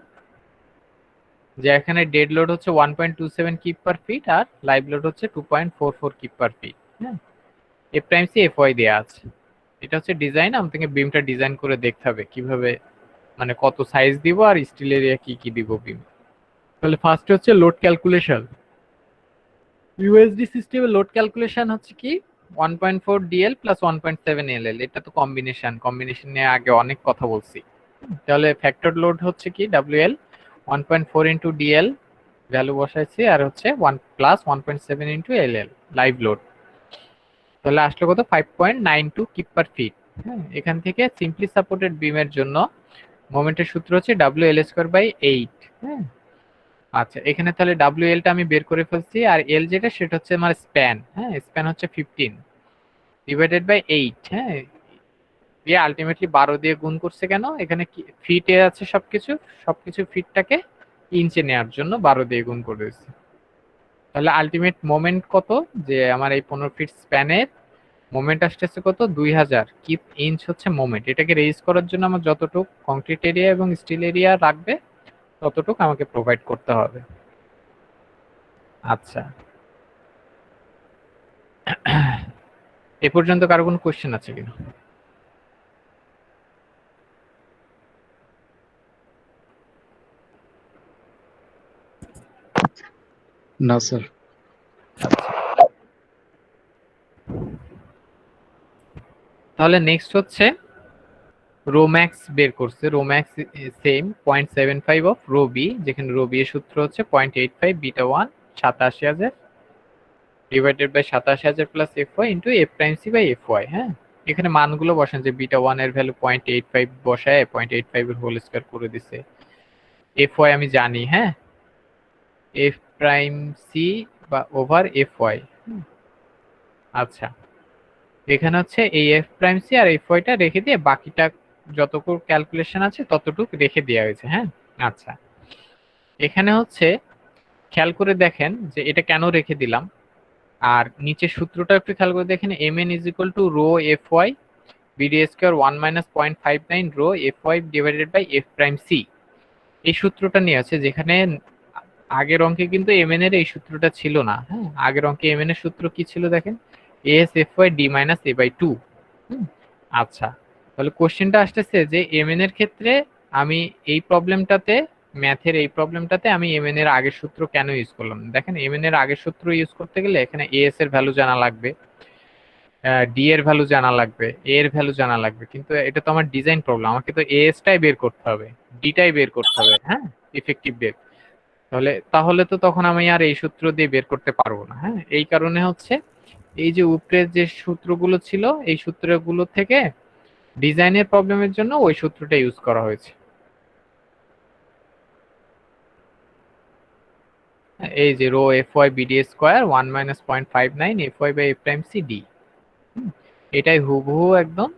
যে এখানে ডেড লোড হচ্ছে 1.27 কিপ পার ফিট আর লাইভ লোড হচ্ছে 2.44 কিপ পার ফিট। হ্যাঁ, F time C F Y দেওয়া আছে। এটা হচ্ছে ডিজাইন, আমাকে বিমটা ডিজাইন করে দেখতে হবে কিভাবে, মানে কত সাইজ দিব আর স্টিল এরিয়া কি কি দিব বিম। তাহলে ফার্স্ট হচ্ছে লোড ক্যালকুলেশন। ইউএসডি সিস্টেমে লোড ক্যালকুলেশন হচ্ছে কি 1.4 ডিএল প্লাস 1.7 এলএল, এটা তো কম্বিনেশন নিয়ে আগে অনেক কথা বলছি। তাহলে ফ্যাক্টর লোড হচ্ছে কি ডাব্লিউএল 1.4 ইন্টু ডিএল ভ্যালু বসাইছি, আর হচ্ছে 1 plus 1.7 into LL live load, তাহলে আসলো কত 5.92 কিপ পার ফিট। হ্যাঁ, এখান থেকে সিম্পলি সাপোর্টেড বিমের জন্য মোমেন্টের সূত্র হচ্ছে ডাব্লিউএল স্কোয়ার বাই 8। হ্যাঁ, আচ্ছা, এখানে তাহলে ডাব্লিউ এলটা আমি বের করে ফেলছি, আর এল যেটা সেটা হচ্ছে আমার স্প্যান। হ্যাঁ, স্প্যান হচ্ছে 15 ডিভাইডেড বাই 8। হ্যাঁ, দিয়ে আলটিমেটলি 12 দিয়ে গুণ করছে কেন, এখানে ফিটে আছে সবকিছু, সবকিছু ফিটটাকে ইঞ্চে নেওয়ার জন্য 12 দিয়ে গুণ করে দিয়েছি। তাহলে আলটিমেট মোমেন্ট কত, যে আমার এই 15 ফিট স্প্যানের মোমেন্ট আসতেছে কত 2000 কিপ ইঞ্চ হচ্ছে মোমেন্ট। এটাকে রেজ করার জন্য আমার যতটুকু কংক্রিট এরিয়া এবং স্টিল এরিয়া লাগবে ততটুকু আমাকে প্রোভাইড করতে হবে। আচ্ছা, এ পর্যন্ত কারো কোনো কোশ্চেন আছে কিনা? না স্যার। তাহলে নেক্সট হচ্ছে রো ম্যাক্স বের করছে, rho max same 0.75 of rho B, যেখানে রো বি এর সূত্র হচ্ছে 0.85 beta 1 87,000 divided by 87,000 plus F Y into F prime C by F Y. হ্যাঁ, এখানে মানগুলো বসান, যে বিটা 1 এর ভ্যালু 0.85 বসায় 0.85 এর হোল স্কয়ার করে দিছে। এফ ওয়াই আমি জানি, হ্যাঁ, এফ প্রাইম সি বা ওভার এফ ওয়াই। আচ্ছা, এখানে হচ্ছে এই এফ প্রাইম সি আর এফ ওয়াইটা রেখে দিয়ে বাকিটা যতটুকু ক্যালকুলেশন আছে ততটুকু রেখে দেওয়া হয়েছে। হ্যাঁ, আচ্ছা, এখানে হচ্ছে খেয়াল করে দেখেন যে এটা কেন রেখে দিলাম, আর নিচের সূত্রটা একটু খেয়াল করে দেখেন। M N is equal to rho F Y BD square 1 minus 0.59 rho F Y divided by F prime C. এই সূত্রটা নিয়ে আছে, যেখানে আগের অঙ্কে কিন্তু এম এন এর এই সূত্রটা ছিল না। হ্যাঁ, আগের অঙ্কে এম এন এর সূত্র কি ছিল দেখেন, S F Y D minus A by 2। আচ্ছা, তাহলে কোশ্চেনটা আসতেছে যে এম এন এর ক্ষেত্রে আমি এই প্রবলেমটাতে, ম্যাথের এই প্রবলেমটাতে আমি এম এন এর আগের সূত্র কেন ইউজ করলাম। দেখেন, এম এন এর আগের সূত্র ইউজ করতে গেলে এখানে এস এর ভ্যালু জানা লাগবে, ডি এর ভ্যালু জানা লাগবে, এ এর ভ্যালু জানা লাগবে, কিন্তু এটা তো আমার ডিজাইন প্রবলেম, আমাকে তো এস টাই বের করতে হবে, ডি টাই বের করতে হবে। হ্যাঁ, ইফেক্টিভ বের, তাহলে তো তখন আমি আর এই সূত্র দিয়ে বের করতে পারবো না। হ্যাঁ, এই কারণে হচ্ছে এই যে উপরের যে সূত্রগুলো ছিল এই সূত্রগুলো থেকে ডিজাইনের প্রবলেমের জন্য ওই সূত্রটা ইউজ করা হয়েছে। এই যে rho F Y BD square 1 minus 0.59 F Y by F prime C D, এটাই হুবহু একদম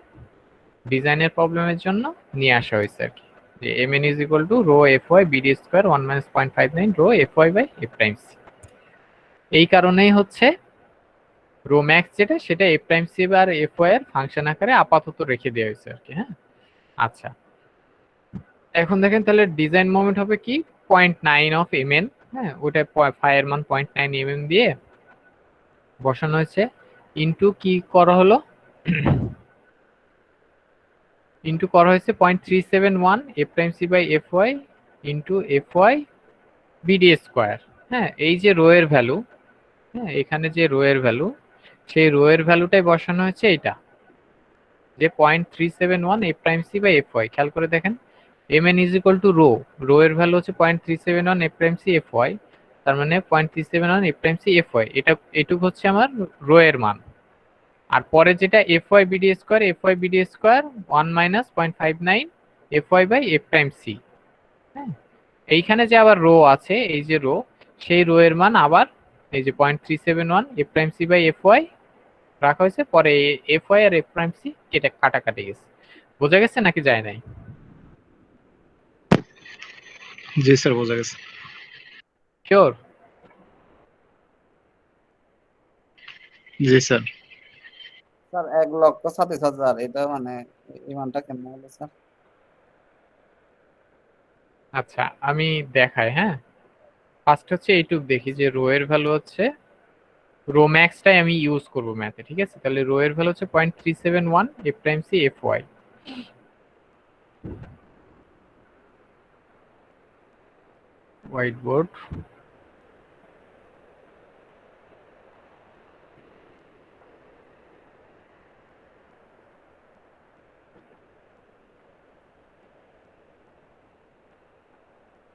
ডিজাইনের প্রবলেমের জন্য নিয়ে আসা হয়েছে আর কি, যে M N is equal to rho F Y BD square 1 minus 0.59 rho F Y by F prime C. এই কারণেই হচ্ছে রো ম্যাক্স যেটা, সেটা এফ প্রাইম সি আর এফ ওয়াই এর ফাংশন আকারে আপাতত রেখে দেওয়া হয়েছে আর কি। হ্যাঁ, আচ্ছা, এখন দেখেন তাহলে ডিজাইন মোমেন্ট হবে কি 0.9 অফ এম এন। হ্যাঁ, ওটা ফাই এর মান 0.9 এম এম দিয়ে বসানো হয়েছে, ইনটু কি করা হলো, ইনটু করা হয়েছে 0.371 F prime C by F Y into F Y BD square. হ্যাঁ, এই যে রো এর ভ্যালু, হ্যাঁ, এখানে যে রো এর ভ্যালু, সেই রো এর ভ্যালুটাই বসানো হয়েছে এইটা, যে 0.371 F prime C by F Y. খেয়াল করে দেখেন, M N is equal to rho, rho এর ভ্যালু হচ্ছে 0.371 F prime C F Y, তার মানে 0.371 F prime C F Y, এটুকু হচ্ছে আমার রো এর মান। আর পরে যেটা F Y BD square 1 minus 0.59 F Y by F prime C. হ্যাঁ, এইখানে যে আবার রো আছে, এই যে রো, সেই রো এর মান আবার এই যে 0.371 F prime C by F Y রাখা হয়েছে, পরে এফ ওয়াই আর এফ প্রাইম সি কেটে কাটাকাটি গেছে। বোঝা গেছে নাকি যায় নাই? জি স্যার, বোঝা গেছে। শিওর? জি স্যার। স্যার 1,37,000 এটা মানে এই মানটা কেমন হলো স্যার? আচ্ছা, আমি দেখাই। হ্যাঁ, ফার্স্ট হচ্ছে এইটুক দেখি যে রো এর ভ্যালু হচ্ছে, রো ম্যাক্সটাই আমি ইউজ করব ম্যাথে, ঠিক আছে? তাহলে রো এর ভ্যালু হচ্ছে 0.371 F prime C F Y. White board,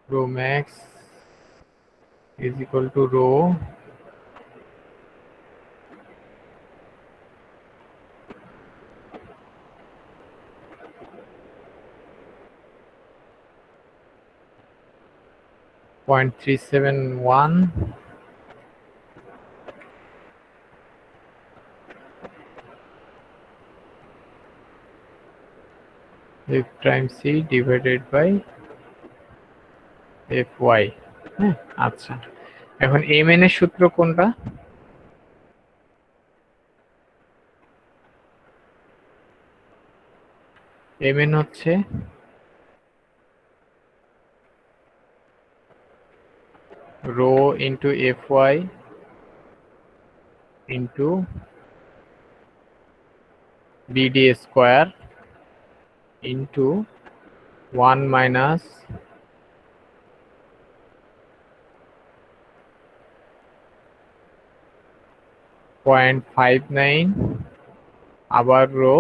rho max is equal to rho .371 f prime c divided by fy। হ্যাঁ, আচ্ছা, এখন mn এর সূত্র কোনটা? mn হচ্ছে rho into fy into bd square into 1 minus 0.59 আবার rho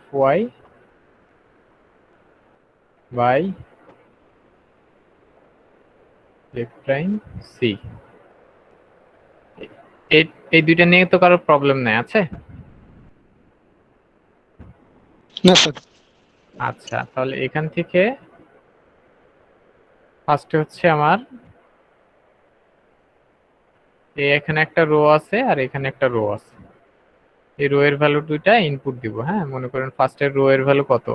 fy by F prime C. এই দুইটা নিয়ে তো কারো প্রবলেম নাই, আছে? না স্যার। আচ্ছা, তাহলে এখান থেকে ফার্স্টে হচ্ছে আমার এখানে একটা রো আছে আর এখানে একটা রো আছে। এই রো এর ভ্যালু দুইটা ইনপুট দিব। হ্যাঁ, মনে করেন ফার্স্টের রো এর ভ্যালু কত?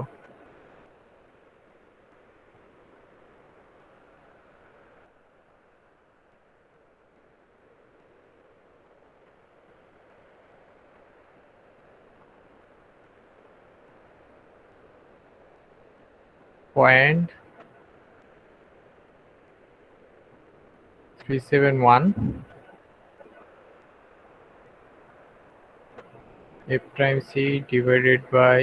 Point 371 f prime c divided by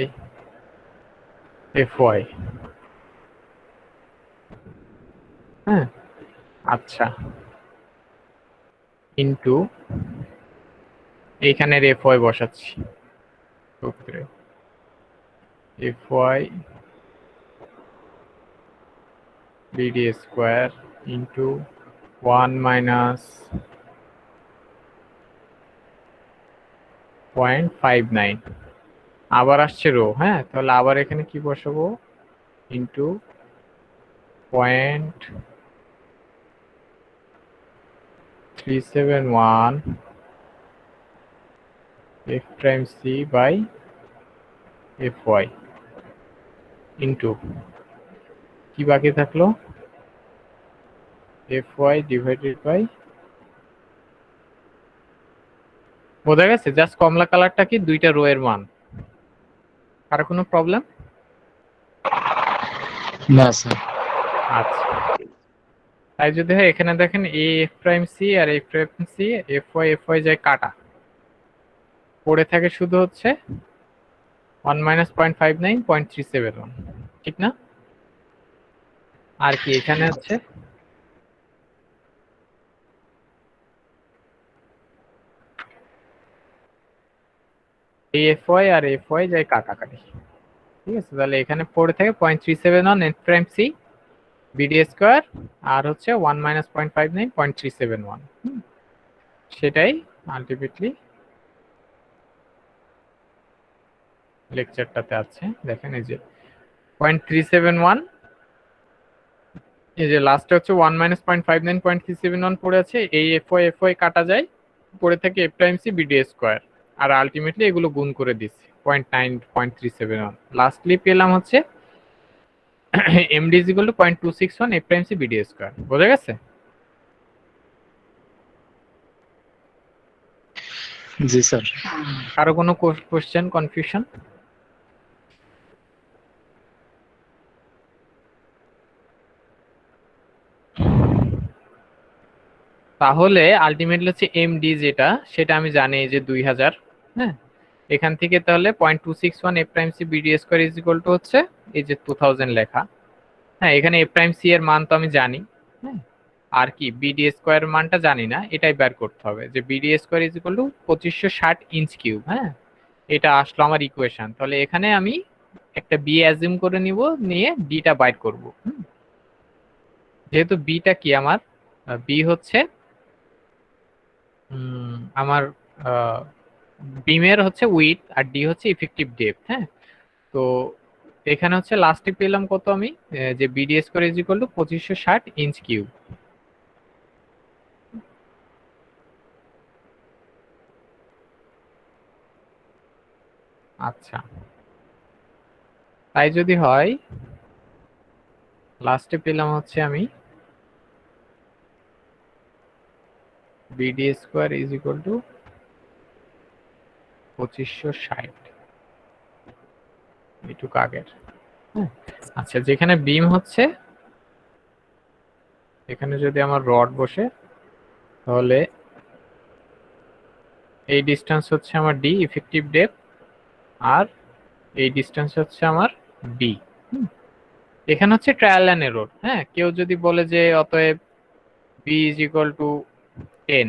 fy। হ্যাঁ, আচ্ছা, ইনটু এইখানের fy বসাচ্ছি, সূত্রে fy bd square into 1 minus 0.59। আবার আসছে রো। হ্যাঁ, তাহলে আবার এখানে কি বসাবো? Into 0.371 f prime c by fy into কি বাকি থাকলো? fy ডিভাইডেড বাই, বোঝা গেছে? জাস্ট কমলা কালারটা কি দুইটা রো এর মান। আর কোনো প্রবলেম? না স্যার। আচ্ছা, তাই যদি হয় এখানে দেখেন a f prime c R f prime c fy যায় কাটা, পড়ে থাকে শুধু হচ্ছে 1 মাইনাস 0.59 0.371, ঠিক না? আর কি এখানে হচ্ছে fy আর fy যায় কাটাকাটি, ঠিক আছে? তাহলে এখানে পড়ে থাকে 0.371 f prime c bd square আর হচ্ছে 1 মাইনাস 0.59 0.371। সেটাই আলটিমেটলি লেকচারটাতে আছে। দেখেন এই যে 0.371, এই যে লাস্টে হচ্ছে 1 মাইনাস 0.59 0.371 পড়ে আছে। এই fy কাটা যায়, পড়ে থাকে f prime c bd square, আর আলটিমেটলি এগুলো গুণ করে দিচ্ছি 0.9 0.371। লাস্টলি পেলাম হচ্ছে md is equal to 0.261 f prime c bd square. বোঝা গেছে? জি স্যার। কারো কোনো কোশ্চেন, কনফিউশন? তাহলে আলটিমেটলি হচ্ছে এমডি যেটা, সেটা আমি জানি যে 2000। হ্যাঁ, এখান থেকে তাহলে 0.261 f prime c bd square is equal to হচ্ছে এই যে 2000 লেখা। হ্যাঁ, এখানে f prime c এর মান তো আমি জানি। হ্যাঁ, আর কি বিডি স্কয়ার মানটা জানি না, এটাই বের করতে হবে যে BD square is equal to 2560 inch cube. হ্যাঁ, এটা আসলো আমার ইকুয়েশন। তাহলে এখানে আমি একটা বি অ্যাজিউম করে নিব, নিয়ে বিটা বাইর করব। যেহেতু বিটা কি আমার, বি হচ্ছে আমার বিমের হচ্ছে উইথ আর ডি হচ্ছে ইফেক্টিভ ডেপথ। হ্যাঁ, তো এখানে হচ্ছে লাস্টে পেলাম কত আমি, যে BD square is equal to 2560 inch cube. আচ্ছা, তাই যদি হয় লাস্টে পেলাম হচ্ছে আমি BD square is equal to 2560 এইটুকু আগের। আচ্ছা, যেখানে বিম হচ্ছে এখানে যদি আমার রড বসে, তাহলে এই ডিস্টেন্স হচ্ছে আমার ডি ইফেক্টিভ ডেপথ, আর এই ডিস্টেন্স হচ্ছে আমার বি। এখানে হচ্ছে ট্রায়াল এন্ড এরর। হ্যাঁ, কেউ যদি বলে যে অতএব বি ইজ ইকুয়াল টু 10,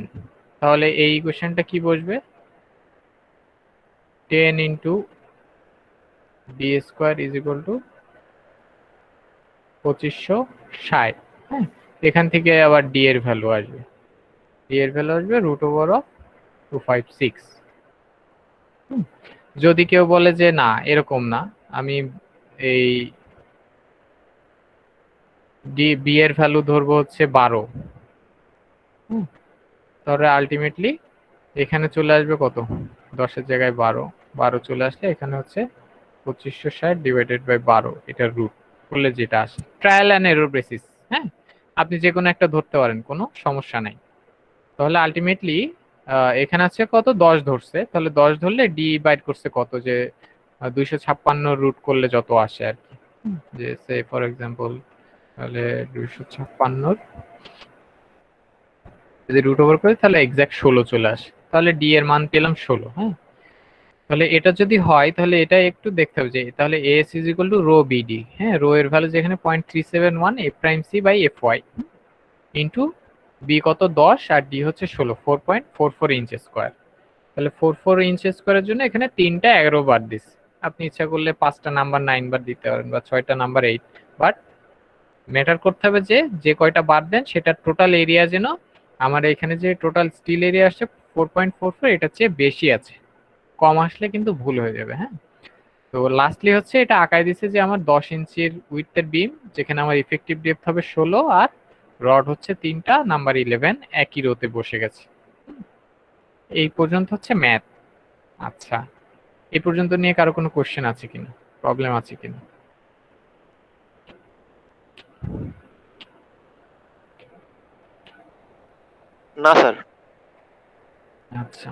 তাহলে এই ইকুয়েশনটা কি বসবে? 10 into B square is equal to 2560। হ্যাঁ, এখান থেকে আবার ডি এর ভ্যালু আসবে, ডি এর ভ্যালু আসবে √256। যদি কেউ বলে যে না এরকম না, আমি এই বি এর ভ্যালু ধরবো হচ্ছে 12, তাহলে আলটিমেটলি এখানে চলে আসবে কত, 10-এর জায়গায় 12, 12 চলে আসলে এখানে হচ্ছে 2560 ডিভাইডেড বাই 12, এটা রুট করলে যেটা আসে, ট্রায়াল অ্যান্ড এরর বেসিস। হ্যাঁ, আপনি যে কোনো একটা ধরতে পারেন, কোনো সমস্যা নাই। তাহলে আলটিমেটলি এখানে আছে কত, 10 ধরছে, তাহলে 10 ধরলে ডিভাইড করছে কত, যে 256 রুট করলে যত আসে আর কি। যে সে ফর এক্সাম্পল তাহলে 256 যদি রুট ওভার করি তাহলে এক্সাক্ট 16 চলে আসে, তাহলে ডি এর মান পেলাম 16। হ্যাঁ, তাহলে এটা যদি হয় তাহলে এটা একটু দেখতে হবে যে তাহলে S is equal to rho BD. হ্যাঁ, রো এর ভ্যালু যেখানে 0.371 F prime C by F Y into B কত 10 আর ডি হচ্ছে 16, 4.44 ইঞ্চ স্কোয়ার। তাহলে 44 ইঞ্চ স্কোয়ারের জন্য এখানে 3টা 11 বার দিস, আপনি ইচ্ছা করলে 5টা নাম্বার 9 বার দিতে পারেন বা 6টা নাম্বার 8, বাট ম্যাটার করতে হবে যে যে কয়টা বার দেন সেটা টোটাল এরিয়া যেন আমার এখানে যে টোটাল স্টিল এরিয়া আসছে 4.44 এটার চেয়ে বেশি আছে, কম আসলে কিন্তু ভুল হয়ে যাবে। হ্যাঁ, তো লাস্টলি হচ্ছে এটা আঁকায় দিছে যে আমার 10 ইঞ্চির উইথের বিম, যেখানে আমার ইফেক্টিভ ডেপথ হবে 16 আর রড হচ্ছে 3টা, নাম্বার 11 একই রোতে বসে গেছে। এই পর্যন্ত হচ্ছে ম্যাথ। আচ্ছা, এই পর্যন্ত নিয়ে কারো কোনো কোশ্চেন আছে কিনা, প্রবলেম আছে কিনা? না স্যার। আচ্ছা,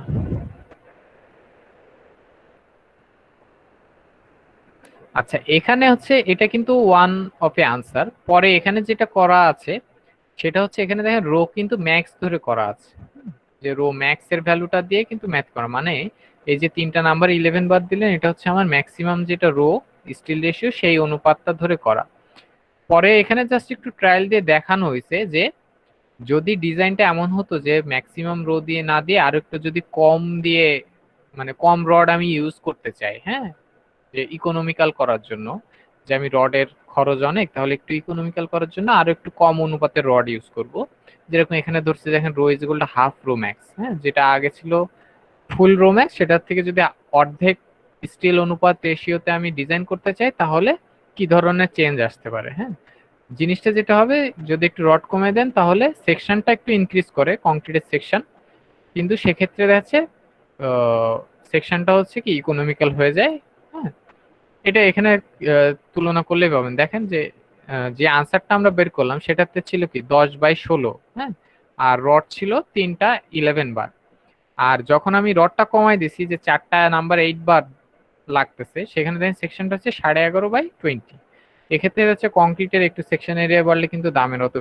আচ্ছা এখানে হচ্ছে এটা কিন্তু ওয়ান অফ এ আনসার। পরে এখানে যেটা করা আছে সেটা হচ্ছে এখানে দেখেন রো কিন্তু ম্যাক্স ধরে করা আছে, যে রো ম্যাক্স এর ভ্যালুটা দিয়ে কিন্তু ম্যাথ করা, মানে এই যে 3টা নাম্বার 11 বাদ দিলেন, এটা হচ্ছে আমার ম্যাক্সিমাম যেটা রো স্টিল রেশিও সেই অনুপাতটা ধরে করা। পরে এখানে জাস্ট একটু ট্রায়াল দিয়ে দেখানো হয়েছে যে যদি ডিজাইনটা এমন হতো যে ম্যাক্সিমাম রো দিয়ে না দিয়ে আরো একটু যদি কম দিয়ে, মানে কম রড আমি ইউজ করতে চাই, হ্যাঁ, যে ইকোনমিক্যাল করার জন্য, যে আমি রডের খরচ অনেক, তাহলে একটু ইকোনমিক্যাল করার জন্য আরো একটু কম অনুপাতের রড ইউজ করব। যেরকম এখানে ধরছে দেখেন rho is equal to half rho max. হ্যাঁ, যেটা আগে ছিল ফুল রো ম্যাক্স, সেটার থেকে যদি অর্ধেক স্টিল অনুপাত রেশিওতে আমি ডিজাইন করতে চাই তাহলে কি ধরনের চেঞ্জ আসতে পারে। হ্যাঁ, জিনিসটা যেটা হবে, যদি একটু রড কমে দেন তাহলে সেকশনটা একটু ইনক্রিজ করে কংক্রিটের সেকশন, কিন্তু সেক্ষেত্রে দেখছে সেকশনটা হচ্ছে কি ইকোনমিক্যাল হয়ে যায়। হ্যাঁ, এটা এখানে তুলনা করলেই পাবেন, দেখেন যে যে আনসারটা আমরা বের করলাম সেটাতে ছিল কি 10/16। হ্যাঁ, আর রড ছিল 3টা 11 বার, আর যখন আমি রডটা কমাই দিছি যে 4টা নাম্বার 8 বার লাগতেছে, সেখানে দেখেন সেকশনটা হচ্ছে 11.5/20। এক্ষেত্রে হচ্ছে কংক্রিটের একটু সেকশন এরিয়া বাড়লে কিন্তু দামের অত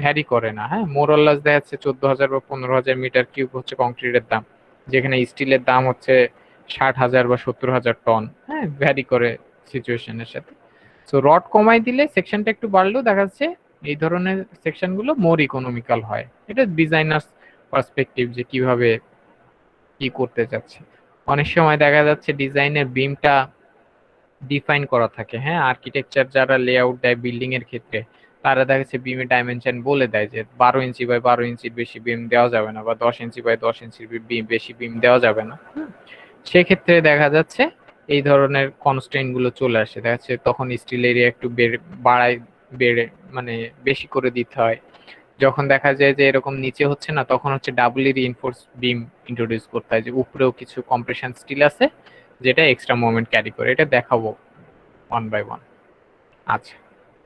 ভ্যারি করে না। হ্যাঁ, মোরল্লাস দেখা যাচ্ছে 14,000 বা 15,000 মিটার কিউব হচ্ছে কংক্রিটের দাম, যেখানে স্টিলের দাম হচ্ছে 60,000 বা 70,000 টন। হ্যাঁ, ভ্যারি করে সিচুয়েশনের সাথে। সো রড কমাই দিলে সেকশনটা একটু বাড়লেও দেখা যাচ্ছে এই ধরনের সেকশনগুলো মোর ইকোনমিক্যাল হয়। এটা ডিজাইনার্স পার্সপেক্টিভ যে কিভাবে কি করতে যাচ্ছে। অনেক সময় দেখা যাচ্ছে ডিজাইনের বিমটা ডিফাইন করা থাকে। হ্যাঁ, আর্কিটেকচার যারা লেআউট দেয় বিল্ডিং এর ক্ষেত্রে, তারা দেখা যাচ্ছে বিমের ডাইমেনশন বলে দেয় যে 12 ইঞ্চি বাই 12 ইঞ্চির বেশি বিম দেওয়া যাবে না, বা 10 ইঞ্চি বাই 10 ইঞ্চির বেশি বিম দেওয়া যাবে না। সেক্ষেত্রে দেখা যাচ্ছে এই ধরনের কনস্ট্রেইন গুলো চলে আসে, দেখা যাচ্ছে তখন স্টিল এরিয়া একটু বেড়ে মানে বেশি করে দিতে হয়। যখন দেখা যায় যে এরকম নিচে হচ্ছে না, তখন হচ্ছে ডাবলি রিইনফোর্স বিম ইন্ট্রোডিউস করতে হয়, যে উপরেও কিছু কম্প্রেশন স্টিল আছে যেটা এক্সট্রা মোমেন্ট ক্যারি করে। এটা দেখাবো 1 বাই 1। আচ্ছা,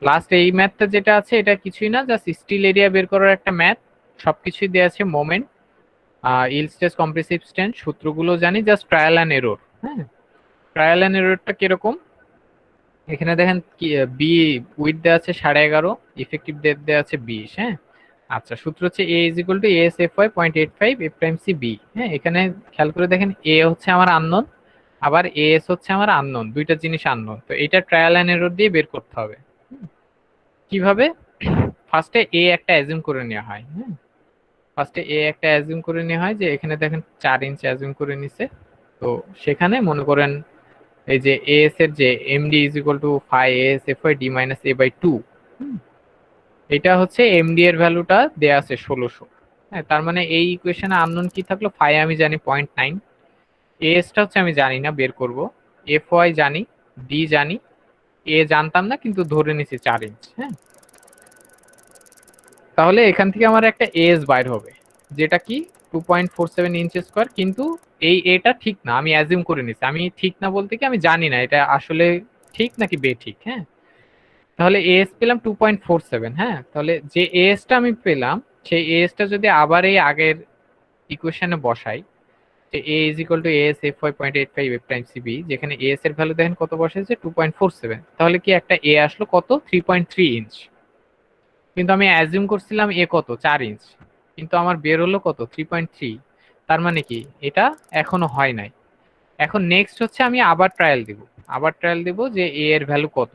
লাস্ট এই ম্যাথটা যেটা আছে এটা কিছুই না, জাস্ট স্টিল এরিয়া বের করার একটা ম্যাথ। সবকিছুই দেওয়া আছে, মোমেন্ট, ইল স্ট্রেস, কম্প্রেসিভ স্ট্রেন্থ, সূত্রগুলো জানি, জাস্ট ট্রায়াল অ্যান্ড এরর। হ্যাঁ, ট্রায়াল অ্যান্ড এররটা কিরকম, এখানে দেখেন কি বি উইথ দেওয়া আছে 11.5, ইফেক্টিভ ডেপথ দেওয়া আছে 20। হ্যাঁ, আচ্ছা, সূত্র হচ্ছে A is equal to ASFY 0.85 F prime C B. হ্যাঁ, এখানে খেয়াল করে দেখেন এ হচ্ছে আমার আননোন, আবার এএস হচ্ছে আমার আননোন, দুইটা জিনিস আননোন। তো এটা ট্রায়াল অ্যান্ড এরর দিয়ে বের করতে হবে। কিভাবে, ফার্স্টে এ একটা অ্যাজিউম করে নেওয়া হয়। হ্যাঁ, ফার্স্টে এ একটা অ্যাজিউম করে নেওয়া হয়, যে এখানে দেখেন 4 ইঞ্চ অ্যাজিউম করে নিছে। তো সেখানে মনে করেন এই যে এস এর যে MD is equal to phi S F Y D minus A by 2, এটা হচ্ছে এমডি এর ভ্যালুটা দেয়া আছে 1600। হ্যাঁ, তার মানে এই ইকুয়েশনে আননোন কি থাকলো, ফাই আমি জানি 0.9, এসটা হচ্ছে আমি জানি না, বের করব, এফ ওয়াই জানি, ডি জানি, এ জানতাম না কিন্তু ধরে নিছি 4 ইঞ্চ। হ্যাঁ, তাহলে এখান থেকে আমার একটা এস বাইর হবে যেটা কি 2.47 ইঞ্চ স্কয়ার, কিন্তু এই এটা ঠিক না, আমি অ্যাজিউম করে নিছি। আমি ঠিক না বলতে কি আমি জানি না এটা আসলে ঠিক নাকি বেঠিক। হ্যাঁ, তাহলে এস পেলাম 2.47। হ্যাঁ, তাহলে যে এসটা আমি পেলাম সেই এসটা যদি আবার এই আগের ইকুয়েশনে বসাই, যে A is equal to S F Y 0.85 F times CB, যেখানে এস এর ভ্যালু দেখেন কত বসেছে 2.47, তাহলে কি একটা এ আসলো কত 3.3 ইঞ্চ। কিন্তু আমি অ্যাজিউম করছিলাম এ কত 4 ইঞ্চ, কিন্তু আমার বের হলো কত 3.3। তার মানে কি এটা এখনো হয় নাই। এখন নেক্সট হচ্ছে আমি আবার ট্রায়াল দিব যে এ এর ভ্যালু কত।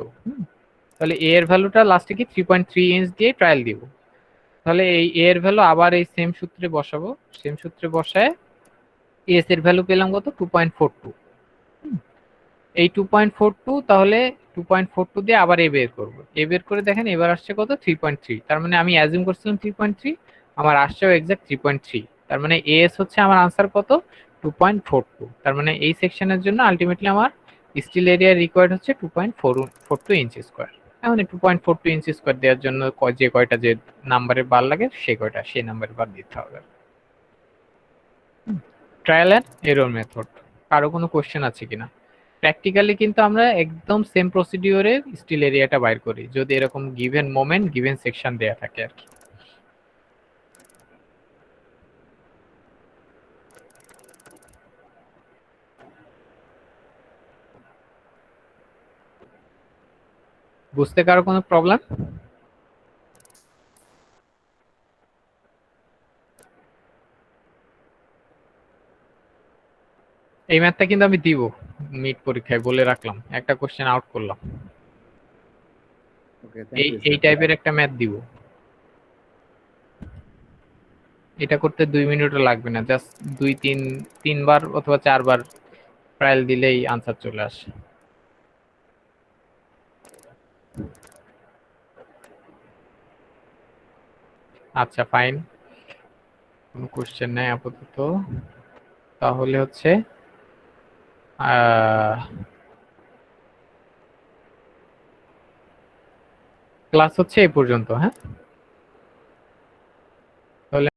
তাহলে এ এর ভ্যালুটা লাস্টে কি 3.3 ইঞ্চ দিয়ে ট্রায়াল দিব। তাহলে এই এ এর ভ্যালু আবার এই সেম সূত্রে বসাবো, সেম সূত্রে বসায় এস এর ভ্যালু পেলাম কত 2.42। এই 2.42, তাহলে 2.42 দিয়ে আবার এ বের করবো, এ বের করে দেখেন এবার আসছে কত 3.3। তার মানে আমি অ্যাজিউম করছিলাম 3.3, আমার আসছেও এক্সাক্ট 3.3। তার মানে এস হচ্ছে আমার আনসার কত 2.42। তার মানে এই সেকশনের জন্য আলটিমেটলি আমার স্টিল এরিয়া রিকোয়ার্ড হচ্ছে 2.42 ইঞ্চ স্কোয়ার। এখন 2.42 ইঞ্চ স্কোয়ার দেওয়ার জন্য যে কয়টা যে নাম্বারের বার লাগে সেই নাম্বারের বার দিতে হবে। Trial and error method. কারো কোনো কোশ্চেন আছে কিনা? প্র্যাকটিক্যালি কিন্তু আমরা একদম সেম প্রসিডিওরে স্টিল এরিয়াটা বাইর করি যদি এরকম গিভেন মোমেন্ট গিভেন সেকশন দেয়া থাকে আর কি। বুঝতে কারো কোনো প্রবলেম? এই ম্যাথটা কিন্তু আমি দিব মিড পরীক্ষায়, বলে রাখলাম, একটা কোশ্চেন আউট করলাম। ওকে, থ্যাংক ইউ এই টাইপের একটা ম্যাথ দিব। এটা করতে 2 মিনিটও লাগবে না, জাস্ট 3বার অথবা 4বার ট্রায়াল দিলেই আনসার চলে আসে। আচ্ছা ফাইন, কোনো কোশ্চেন নাই আপাতত। তাহলে হচ্ছে ক্লাস হচ্ছে এই পর্যন্ত। হ্যাঁ।